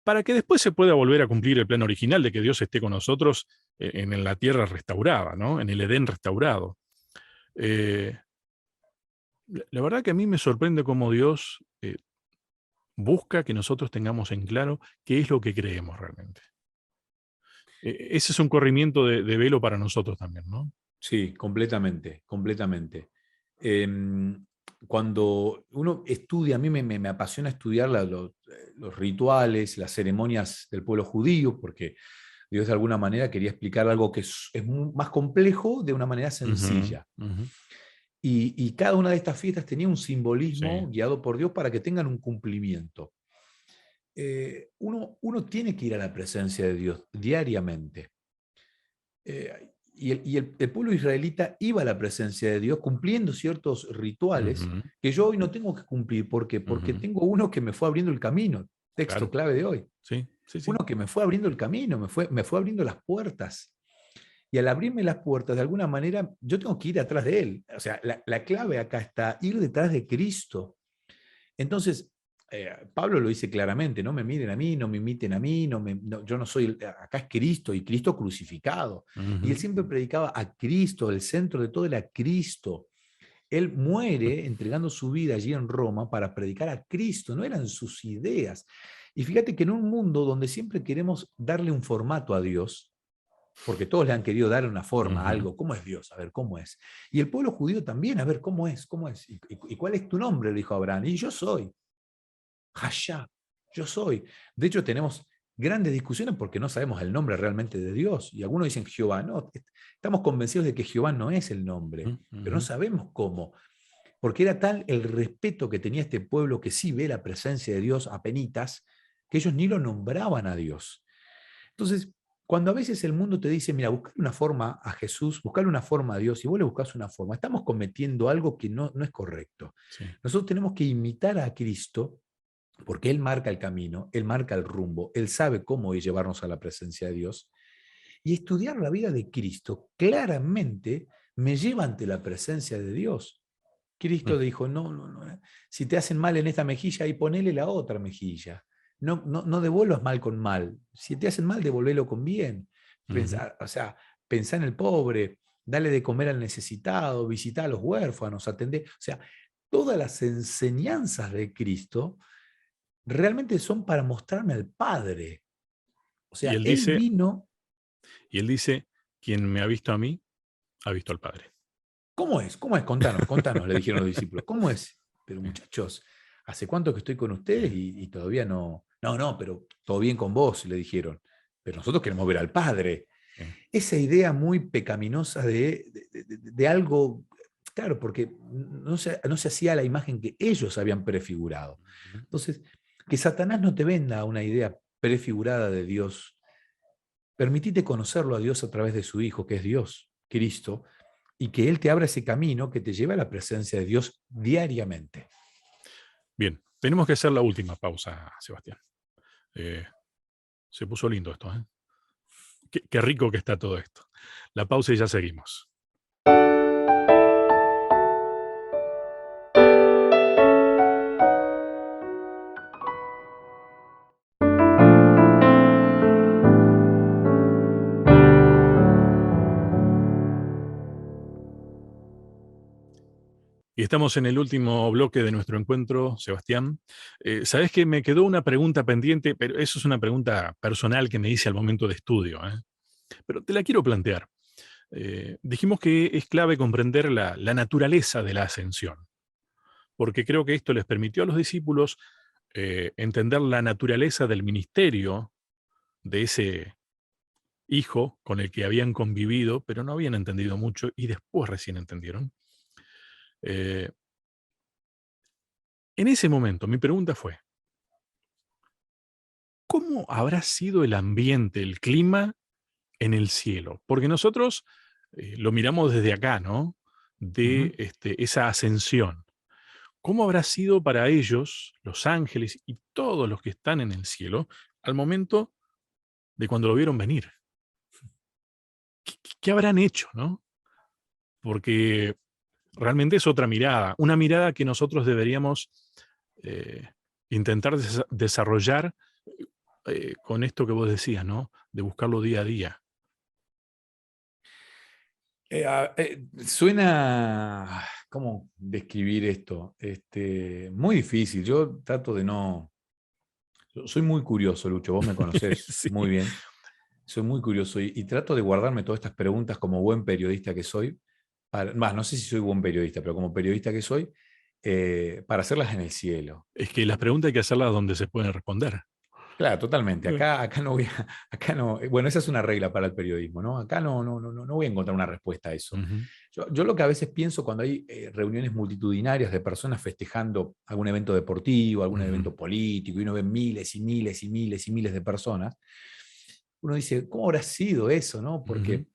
para que después se pueda volver a cumplir el plan original de que Dios esté con nosotros en la tierra restaurada, ¿no? En el Edén restaurado. Eh, la verdad que a mí me sorprende cómo Dios busca que nosotros tengamos en claro qué es lo que creemos realmente. Ese es un corrimiento de velo para nosotros también, ¿no? Sí, completamente, completamente. Em, Cuando uno estudia, a mí me apasiona estudiar los rituales, las ceremonias del pueblo judío, porque Dios de alguna manera quería explicar algo que es más complejo de una manera Ujú, sencilla. ujú, Y cada una de estas fiestas tenía un sí, simbolismo guiado por Dios para que tengan un cumplimiento. Uno tiene que ir a la presencia de Dios diariamente. El pueblo israelita iba a la presencia de Dios cumpliendo ciertos rituales ujú, que yo hoy no tengo que cumplir. ¿Por qué? Porque ujú, tengo uno que me fue abriendo el camino. Texto claro, clave de hoy. sí, sí, sí. Uno que me fue abriendo el camino, me fue abriendo las puertas. Y al abrirme las puertas, de alguna manera, yo tengo que ir atrás de él. O sea, la clave acá está ir detrás de Cristo. Entonces, Pablo lo dice claramente, no me miren a mí, no me imiten a mí, yo no soy, acá es Cristo y Cristo crucificado. Y él Ujú. siempre predicaba a Cristo, el centro de todo era Cristo. Él muere entregando su vida allí en Roma para predicar a Cristo, no eran sus ideas. Y fíjate que en un mundo donde siempre queremos darle un formato a Dios, porque todos le han querido dar una forma a Ujú. algo, ¿cómo es Dios? A ver, ¿cómo es? Y el pueblo judío también, a ver, ¿cómo es? ¿Cómo es? ¿Y cuál es tu nombre? Le dijo Abraham. Y yo soy. Hasha, yo soy. De hecho, tenemos grandes discusiones porque no sabemos el nombre realmente de Dios. Y algunos dicen Jehová. No, estamos convencidos de que Jehová no es el nombre, pero no Ujú. sabemos cómo. Porque era tal el respeto que tenía este pueblo que sí ve la presencia de Dios apenitas, que ellos ni lo nombraban a Dios. Entonces, cuando a veces el mundo te dice, mira, buscar una forma a Jesús, buscar una forma a Dios, y vos le buscas una forma, estamos cometiendo algo que no es correcto. Sí. Nosotros tenemos que imitar a Cristo porque Él marca el camino, Él marca el rumbo, Él sabe cómo llevarnos a la presencia de Dios. Y estudiar la vida de Cristo claramente me lleva ante la presencia de Dios. Mm. Cristo dijo, no, no, no, si te hacen mal en esta mejilla, ahí ponele la otra mejilla. No devuelvas mal con mal. Si te hacen mal, devolvelo con bien. Ujú. O sea, pensá en el pobre, dale de comer al necesitado, visita a los huérfanos, atender. O sea, todas las enseñanzas de Cristo realmente son para mostrarme al Padre. O Y sea, él Él dice, vino, y él dice, quien me ha visto a mí, ha visto al Padre. ¿cómo es? ¿Cómo es? Contanos, contanos, le dijeron los discípulos. ¿Cómo es? Pero Sí, muchachos, ¿hace cuánto que estoy con sí, ustedes y todavía no? No, no, pero todo bien con vos, le dijeron. Pero nosotros queremos ver al Padre. sí. Esa idea muy pecaminosa de algo, claro, porque no se hacía la imagen que ellos habían prefigurado. Ujú. Entonces, que Satanás no te venda una idea prefigurada de Dios. Permitite conocerlo a Dios a través de su Hijo, que es Dios, Cristo, y que Él te abra ese camino que te lleva a la presencia de Dios diariamente. Bien, tenemos que hacer la última pausa, Sebastián. Eh, Se puso lindo esto, ¿eh? Qué rico que está todo esto. La pausa y ya seguimos. Y estamos en el último bloque de nuestro encuentro, Sebastián. Sabes que me quedó una pregunta pendiente, pero eso es una pregunta personal que me hice al momento de estudio, ¿eh? Pero te la quiero plantear. Dijimos que es clave comprender la naturaleza de la ascensión, porque creo que esto les permitió a los discípulos entender la naturaleza del ministerio de ese hijo con el que habían convivido, pero no habían entendido mucho y después recién entendieron. Eh, en ese momento, mi pregunta fue, ¿cómo habrá sido el ambiente, el clima en el cielo? Porque nosotros lo miramos desde acá, ¿no? De Ujú. esa ascensión. ¿Cómo habrá sido para ellos, los ángeles y todos los que están en el cielo, al momento de cuando lo vieron venir? ¿Qué habrán hecho, no? Porque realmente es otra mirada, una mirada que nosotros deberíamos eh, intentar desarrollar con esto que vos decías, ¿no? De buscarlo día a día. Suena, ¿cómo describir esto? Muy difícil. Yo trato de no. Yo soy muy curioso, Lucho, vos me conocés Sí. muy bien. Soy muy curioso y trato de guardarme todas estas preguntas como buen periodista que soy. No sé si soy buen periodista, pero como periodista que soy, para hacerlas en el cielo. Es que las preguntas hay que hacerlas donde se pueden responder. Claro, totalmente. Eh, Acá no voy a, acá no, bueno, esa es una regla para el periodismo, ¿no? Acá no voy a encontrar una respuesta a eso. Ujú. Yo lo que a veces pienso cuando hay reuniones multitudinarias de personas festejando algún evento deportivo, algún Ujú. evento político, y uno ve miles y miles y miles y miles de personas, uno dice, ¿cómo habrá sido eso, no? Ujú. Porque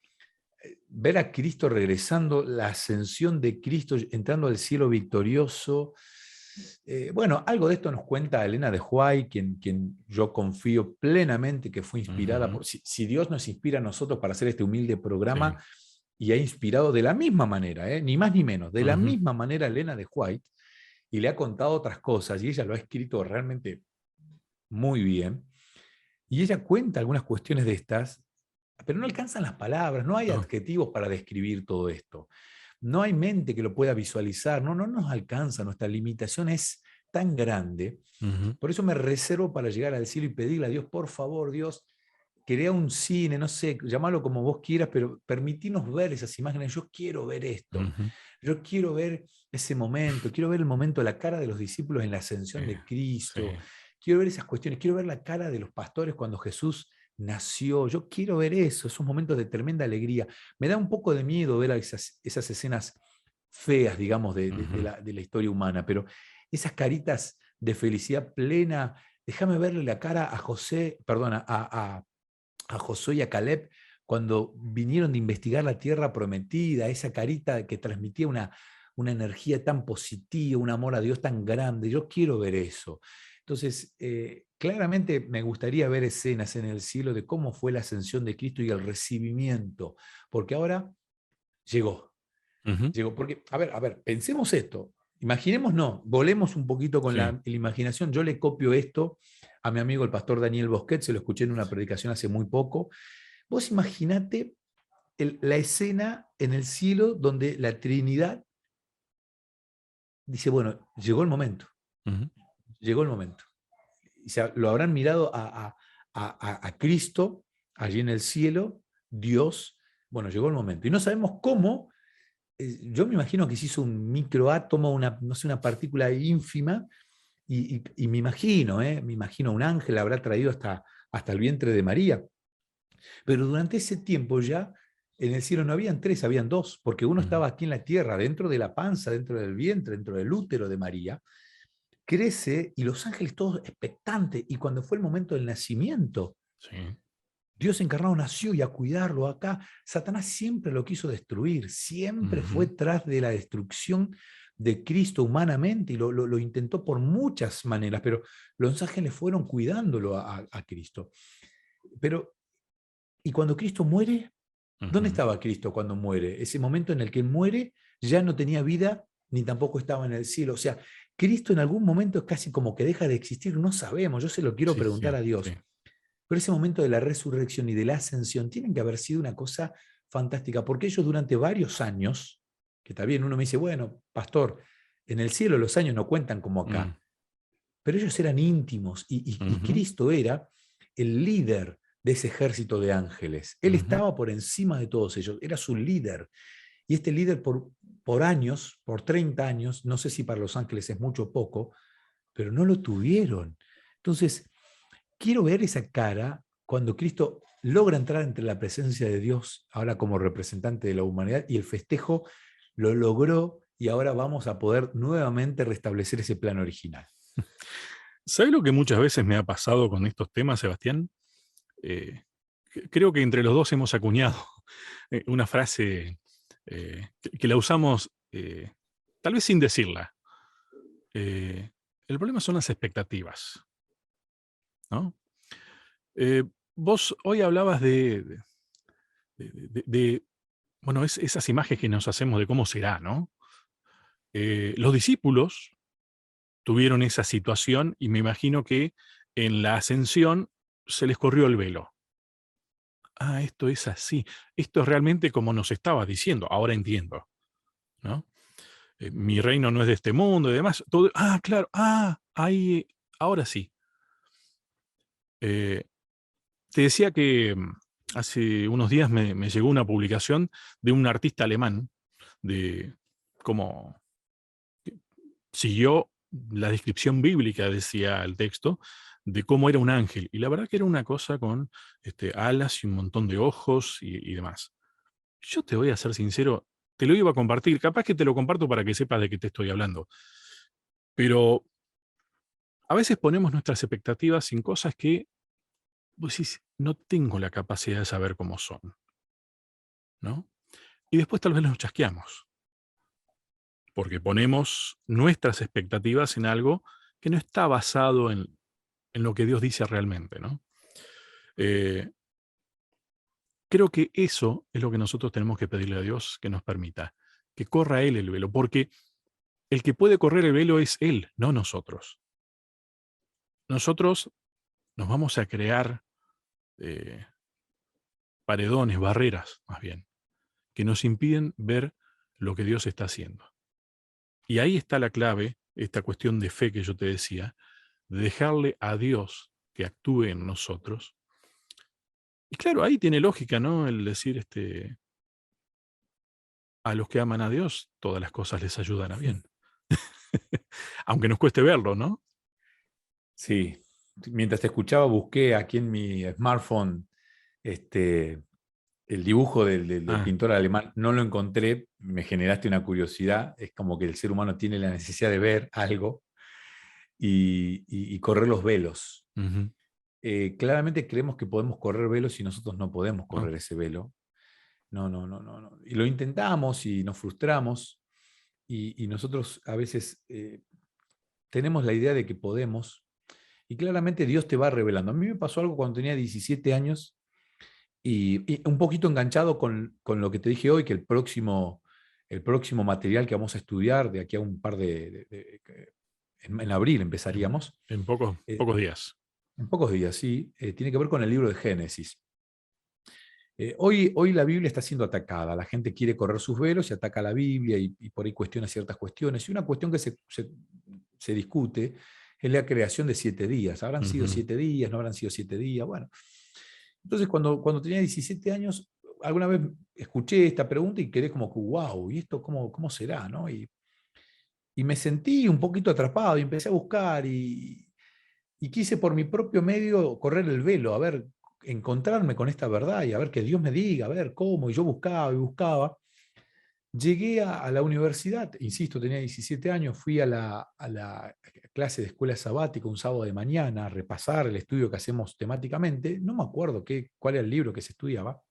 ver a Cristo regresando, la ascensión de Cristo entrando al cielo victorioso. Bueno, algo de esto nos cuenta Elena de Huay, quien yo confío plenamente que fue inspirada Ujú. por. Si Dios nos inspira a nosotros para hacer este humilde Sí. programa y ha inspirado de la misma manera, ni más ni menos, de la Ujú. misma manera Elena de White, y le ha contado otras cosas, y ella lo ha escrito realmente muy bien, y ella cuenta algunas cuestiones de estas, pero no alcanzan las palabras, no hay No. adjetivos para describir todo esto. No hay mente que lo pueda visualizar, no nos alcanza, nuestra limitación es tan grande. Ujú. Por eso me reservo para llegar al cielo y pedirle a Dios, por favor, Dios, crea un cine, no sé, llámalo como vos quieras, pero permitirnos ver esas imágenes. Yo quiero ver esto, Ujú. yo quiero ver ese momento, quiero ver el momento, la cara de los discípulos en la Sí, ascensión de sí. Cristo, quiero ver esas cuestiones, quiero ver la cara de los pastores cuando Jesús nació, yo quiero ver eso, esos momentos de tremenda alegría. Me da un poco de miedo ver esas escenas feas, digamos, Ujú. de la historia humana, pero esas caritas de felicidad plena, déjame verle la cara a José, perdona, a Josué y a Caleb cuando vinieron de investigar la tierra prometida, esa carita que transmitía una energía tan positiva, un amor a Dios tan grande. Yo quiero ver eso. Entonces, claramente me gustaría ver escenas en el cielo de cómo fue la ascensión de Cristo y el recibimiento, porque ahora llegó, Ujú. llegó. Porque, a ver, pensemos esto. Imaginemos, no, volemos un poquito con Sí. la imaginación. Yo le copio esto a mi amigo el pastor Daniel Bosquet, se lo escuché en una predicación hace muy poco. Vos imaginate la escena en el cielo donde la Trinidad dice, bueno, Ujú. llegó el momento. Y lo habrán mirado a Cristo allí en el cielo, Dios, bueno, llegó el momento. Y no sabemos cómo, yo me imagino que se hizo un microátomo, no sé, una partícula ínfima, y me imagino un ángel habrá traído hasta el vientre de María. Pero durante ese tiempo ya en el cielo no habían tres, habían dos, porque uno Ujú. estaba aquí en la tierra, dentro de la panza, dentro del vientre, dentro del útero de María, crece y los ángeles todos expectantes. Y cuando fue el momento del nacimiento, Sí. Dios encarnado nació y a cuidarlo acá. Satanás siempre lo quiso destruir, siempre fue Ujú. tras de la destrucción de Cristo humanamente y lo intentó por muchas maneras, pero los ángeles fueron cuidándolo a Cristo. Pero, ¿y cuando Cristo muere? ¿Dónde Ujú. estaba Cristo cuando muere? Ese momento en el que muere ya no tenía vida ni tampoco estaba en el cielo. O sea, Cristo en algún momento es casi como que deja de existir, no sabemos, yo se lo quiero Sí, preguntar sí, a sí. Dios. Pero ese momento de la resurrección y de la ascensión tienen que haber sido una cosa fantástica, porque ellos durante varios años, que está bien, uno me dice, bueno, pastor, en el cielo los años no cuentan como Mm. acá, pero ellos eran íntimos y Ujú. Cristo era el líder de ese ejército de ángeles. Él Ujú. estaba por encima de todos ellos, era su líder. Y este líder por años, por 30 años, no sé si para los ángeles es mucho o poco, pero no lo tuvieron. Entonces, quiero ver esa cara cuando Cristo logra entrar entre la presencia de Dios, ahora como representante de la humanidad, y el festejo lo logró y ahora vamos a poder nuevamente restablecer ese plan original. ¿Sabes lo que muchas veces me ha pasado con estos temas, Sebastián? Creo que entre los dos hemos acuñado una frase que la usamos tal vez sin decirla. El problema son las expectativas, ¿no? Eh, Vos hoy hablabas de, bueno, esas imágenes que nos hacemos de cómo será, ¿no? Los discípulos tuvieron esa situación y me imagino que en la ascensión se les corrió el velo. Ah, esto es así. Esto es realmente como nos estaba diciendo. Ahora entiendo, ¿no? Mi reino no es de este mundo y demás. Todo, claro. Ahí, ahora sí. Eh, Te decía que hace unos días me llegó una publicación de un artista alemán de cómo siguió la descripción bíblica, decía el texto, de cómo era un ángel. Y la verdad que era una cosa con alas y un montón de ojos y demás. Yo te voy a ser sincero, te lo iba a compartir, capaz que te lo comparto para que sepas de qué te estoy hablando, pero a veces ponemos nuestras expectativas en cosas que vos decís, no tengo la capacidad de saber cómo son, ¿no? Y después tal vez nos chasqueamos, porque ponemos nuestras expectativas en algo que no está basado en lo que Dios dice realmente, ¿no? Eh, Creo que eso es lo que nosotros tenemos que pedirle a Dios que nos permita, que corra Él el velo, porque el que puede correr el velo es Él, no nosotros. Nosotros nos vamos a crear eh, paredones, barreras, más bien, que nos impiden ver lo que Dios está haciendo. Y ahí está la clave, esta cuestión de fe que yo te decía, de dejarle a Dios que actúe en nosotros. Y claro, ahí tiene lógica, ¿no? El decir, a los que aman a Dios, todas las cosas les ayudan a bien. Aunque nos cueste verlo, ¿no? Sí, mientras te escuchaba busqué aquí en mi smartphone el dibujo del Ah, pintor alemán. No lo encontré, me generaste una curiosidad. Es como que el ser humano tiene la necesidad de ver algo y correr los velos. ujú, Claramente creemos que podemos correr velos y nosotros no podemos no, correr ese velo. No, no, no, no, no. Y lo intentamos y nos frustramos y nosotros a veces tenemos la idea de que podemos y claramente Dios te va revelando. A mí me pasó algo cuando tenía 17 años y un poquito enganchado con lo que te dije hoy, que el próximo material que vamos a estudiar de aquí a un par en abril en, empezaríamos, en pocos, eh, pocos días. en pocos días, sí, tiene que ver con el libro de Génesis. Hoy la Biblia está siendo atacada, la gente quiere correr sus velos y ataca la Biblia y por ahí cuestiona ciertas cuestiones. Y una cuestión que se discute es la creación de 7 días. ¿Habrán sido Ujú, 7 días? ¿No habrán sido 7 días? Bueno, entonces cuando tenía 17 años, alguna vez escuché esta pregunta y quedé como que, wow, ¿y esto cómo será? ¿No? Y me sentí un poquito atrapado y empecé a buscar y quise por mi propio medio correr el velo, a ver, encontrarme con esta verdad y a ver que Dios me diga, a ver cómo, y yo buscaba y buscaba. Llegué a la universidad, insisto, tenía 17 años, fui a la clase de escuela sabática un sábado de mañana a repasar el estudio que hacemos temáticamente, no me acuerdo cuál era el libro que se estudiaba,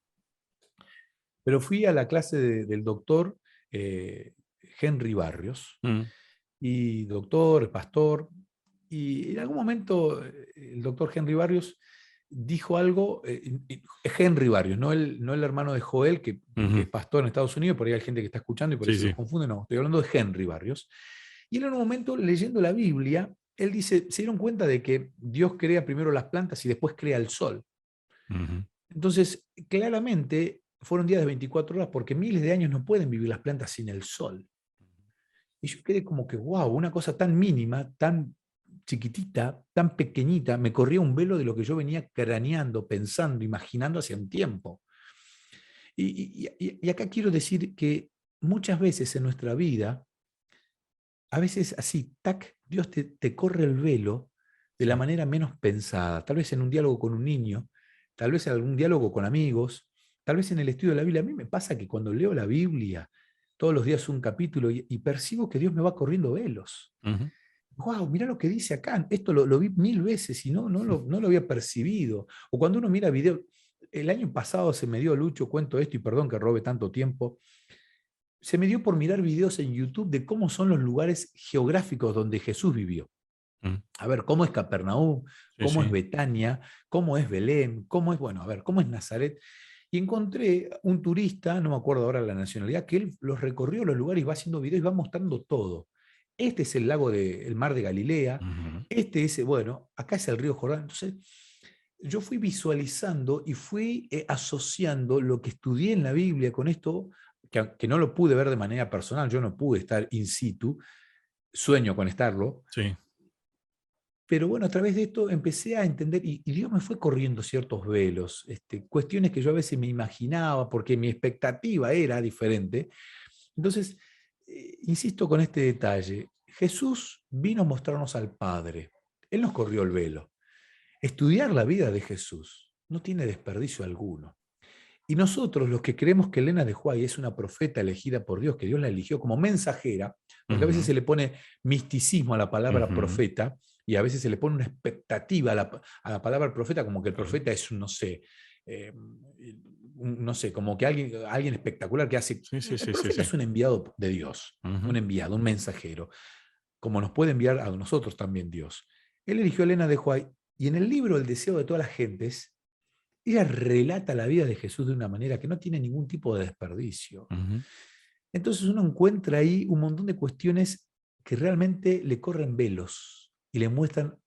pero fui a la clase del doctor eh, Henry Barrios, mm, y doctor, pastor, y en algún momento el doctor Henry Barrios dijo algo, Henry Barrios, no el hermano de Joel, que ujú, es pastor en Estados Unidos, por ahí hay gente que está escuchando y por ahí sí, se los sí. confunde, no, estoy hablando de Henry Barrios. Y él en un momento, leyendo la Biblia, él dice, se dieron cuenta de que Dios crea primero las plantas y después crea el sol. Ujú, Entonces, claramente fueron días de 24 horas porque miles de años no pueden vivir las plantas sin el sol. Y yo quedé como que, wow, una cosa tan mínima, tan chiquitita, tan pequeñita, me corría un velo de lo que yo venía craneando, pensando, imaginando hace un tiempo. Y acá quiero decir que muchas veces en nuestra vida, a veces así, tac, Dios te corre el velo de la sí. manera menos pensada, tal vez en un diálogo con un niño, tal vez en algún diálogo con amigos, tal vez en el estudio de la Biblia. A mí me pasa que cuando leo la Biblia, todos los días un capítulo y percibo que Dios me va corriendo velos. Ujú, Wow, mira lo que dice acá, esto lo vi 1000 veces y no lo había percibido. O cuando uno mira videos, el año pasado se me dio, Lucho, cuento esto y perdón que robe tanto tiempo, se me dio por mirar videos en YouTube de cómo son los lugares geográficos donde Jesús vivió. mm, A ver, cómo es Capernaum, sí, cómo es sí. Betania, cómo es Belén, cómo es, bueno, a ver, cómo es Nazaret. Y encontré un turista, no me acuerdo ahora la nacionalidad, que él los recorrió los lugares y va haciendo videos y va mostrando todo. Este es el el mar de Galilea, Ujú, este es, bueno, acá es el río Jordán. Entonces, yo fui visualizando y fui asociando lo que estudié en la Biblia con esto, que no lo pude ver de manera personal, yo no pude estar in situ, sueño con estarlo, sí. pero bueno, a través de esto empecé a entender y Dios me fue corriendo ciertos velos, cuestiones que yo a veces me imaginaba porque mi expectativa era diferente. Entonces, insisto con este detalle, Jesús vino a mostrarnos al Padre, Él nos corrió el velo. Estudiar la vida de Jesús no tiene desperdicio alguno. Y nosotros, los que creemos que Elena de Huay es una profeta elegida por Dios, que Dios la eligió como mensajera, porque a veces Ujú, se le pone misticismo a la palabra ujú, profeta y a veces se le pone una expectativa a la palabra profeta, como que el claro. profeta es un, no sé, no sé, como que alguien espectacular que hace. Sí, sí, El sí, sí, profeta sí. es un enviado de Dios, un Ujú, enviado, un mensajero, como nos puede enviar a nosotros también Dios. Él eligió a Elena de Huay y en el libro El deseo de todas las gentes, ella relata la vida de Jesús de una manera que no tiene ningún tipo de desperdicio. ujú, Entonces uno encuentra ahí un montón de cuestiones que realmente le corren velos y le muestran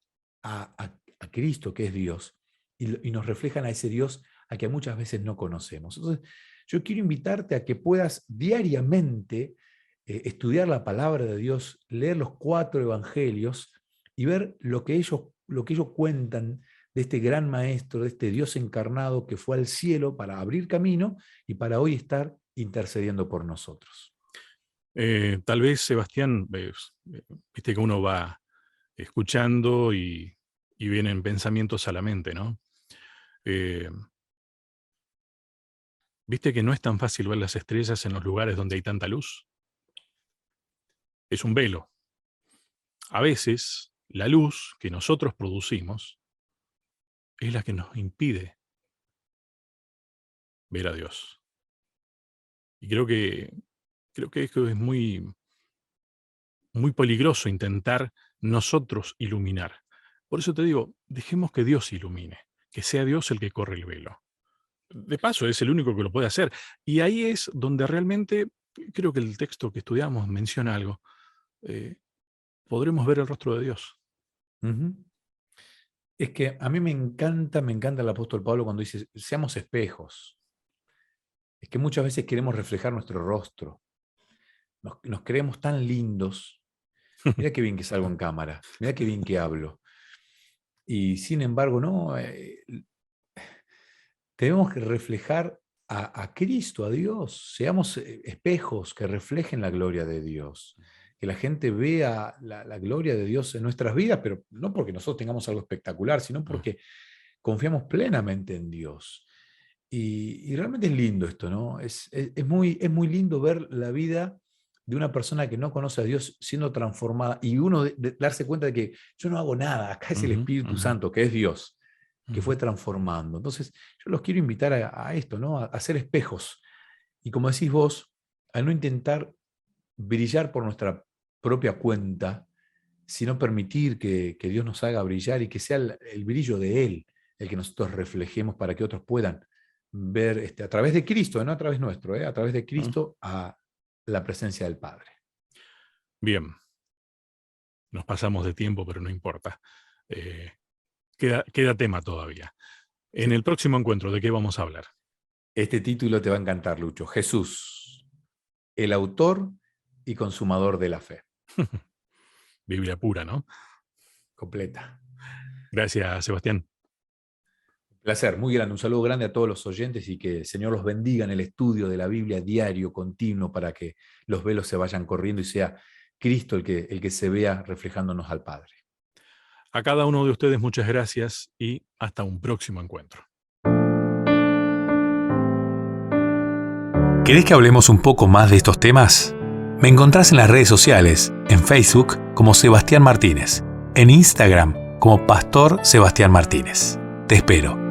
a Cristo, que es Dios, y nos reflejan a ese Dios a que muchas veces no conocemos. Entonces, yo quiero invitarte a que puedas diariamente estudiar la palabra de Dios, leer los 4 evangelios y ver lo que ellos cuentan de este gran maestro, de este Dios encarnado que fue al cielo para abrir camino y para hoy estar intercediendo por nosotros. Tal vez, Sebastián, viste que uno va escuchando y vienen pensamientos a la mente, ¿no? ¿Viste que no es tan fácil ver las estrellas en los lugares donde hay tanta luz? Es un velo. A veces, la luz que nosotros producimos es la que nos impide ver a Dios. Y creo que esto es muy, muy peligroso intentar nosotros iluminar. Por eso te digo, dejemos que Dios ilumine, que sea Dios el que corre el velo. De paso, es el único que lo puede hacer. Y ahí es donde realmente, creo que el texto que estudiamos menciona algo. Podremos ver el rostro de Dios. Uh-huh. Es que a mí me encanta el apóstol Pablo cuando dice, seamos espejos. Es que muchas veces queremos reflejar nuestro rostro. Nos creemos tan lindos. Mira qué bien que salgo en cámara. Mira qué bien que hablo. Y sin embargo, no. Tenemos que reflejar a Cristo, a Dios. Seamos espejos que reflejen la gloria de Dios. Que la gente vea la gloria de Dios en nuestras vidas, pero no porque nosotros tengamos algo espectacular, sino porque confiamos plenamente en Dios. Y realmente es lindo esto, ¿no? Es muy lindo ver la vida de una persona que no conoce a Dios siendo transformada y uno de darse cuenta de que yo no hago nada, acá es el Espíritu Santo, que es Dios, que fue transformando. Entonces, yo los quiero invitar a esto, ¿no? A ser espejos. Y como decís vos, a no intentar brillar por nuestra propia cuenta, sino permitir que Dios nos haga brillar y que sea el brillo de Él el que nosotros reflejemos para que otros puedan ver a través de Cristo, no a través nuestro, a través de Cristo a la presencia del Padre. Bien. Nos pasamos de tiempo, pero no importa. Queda tema todavía. En el próximo encuentro, ¿de qué vamos a hablar? Este título te va a encantar, Lucho. Jesús, el autor y consumador de la fe. Biblia pura, ¿no? Completa. Gracias, Sebastián. Placer, muy grande. Un saludo grande a todos los oyentes y que el Señor los bendiga en el estudio de la Biblia diario, continuo, para que los velos se vayan corriendo y sea Cristo el que se vea reflejándonos al Padre. A cada uno de ustedes muchas gracias y hasta un próximo encuentro. ¿Querés que hablemos un poco más de estos temas? Me encontrás en las redes sociales, en Facebook como Sebastián Martínez, en Instagram como Pastor Sebastián Martínez. Te espero.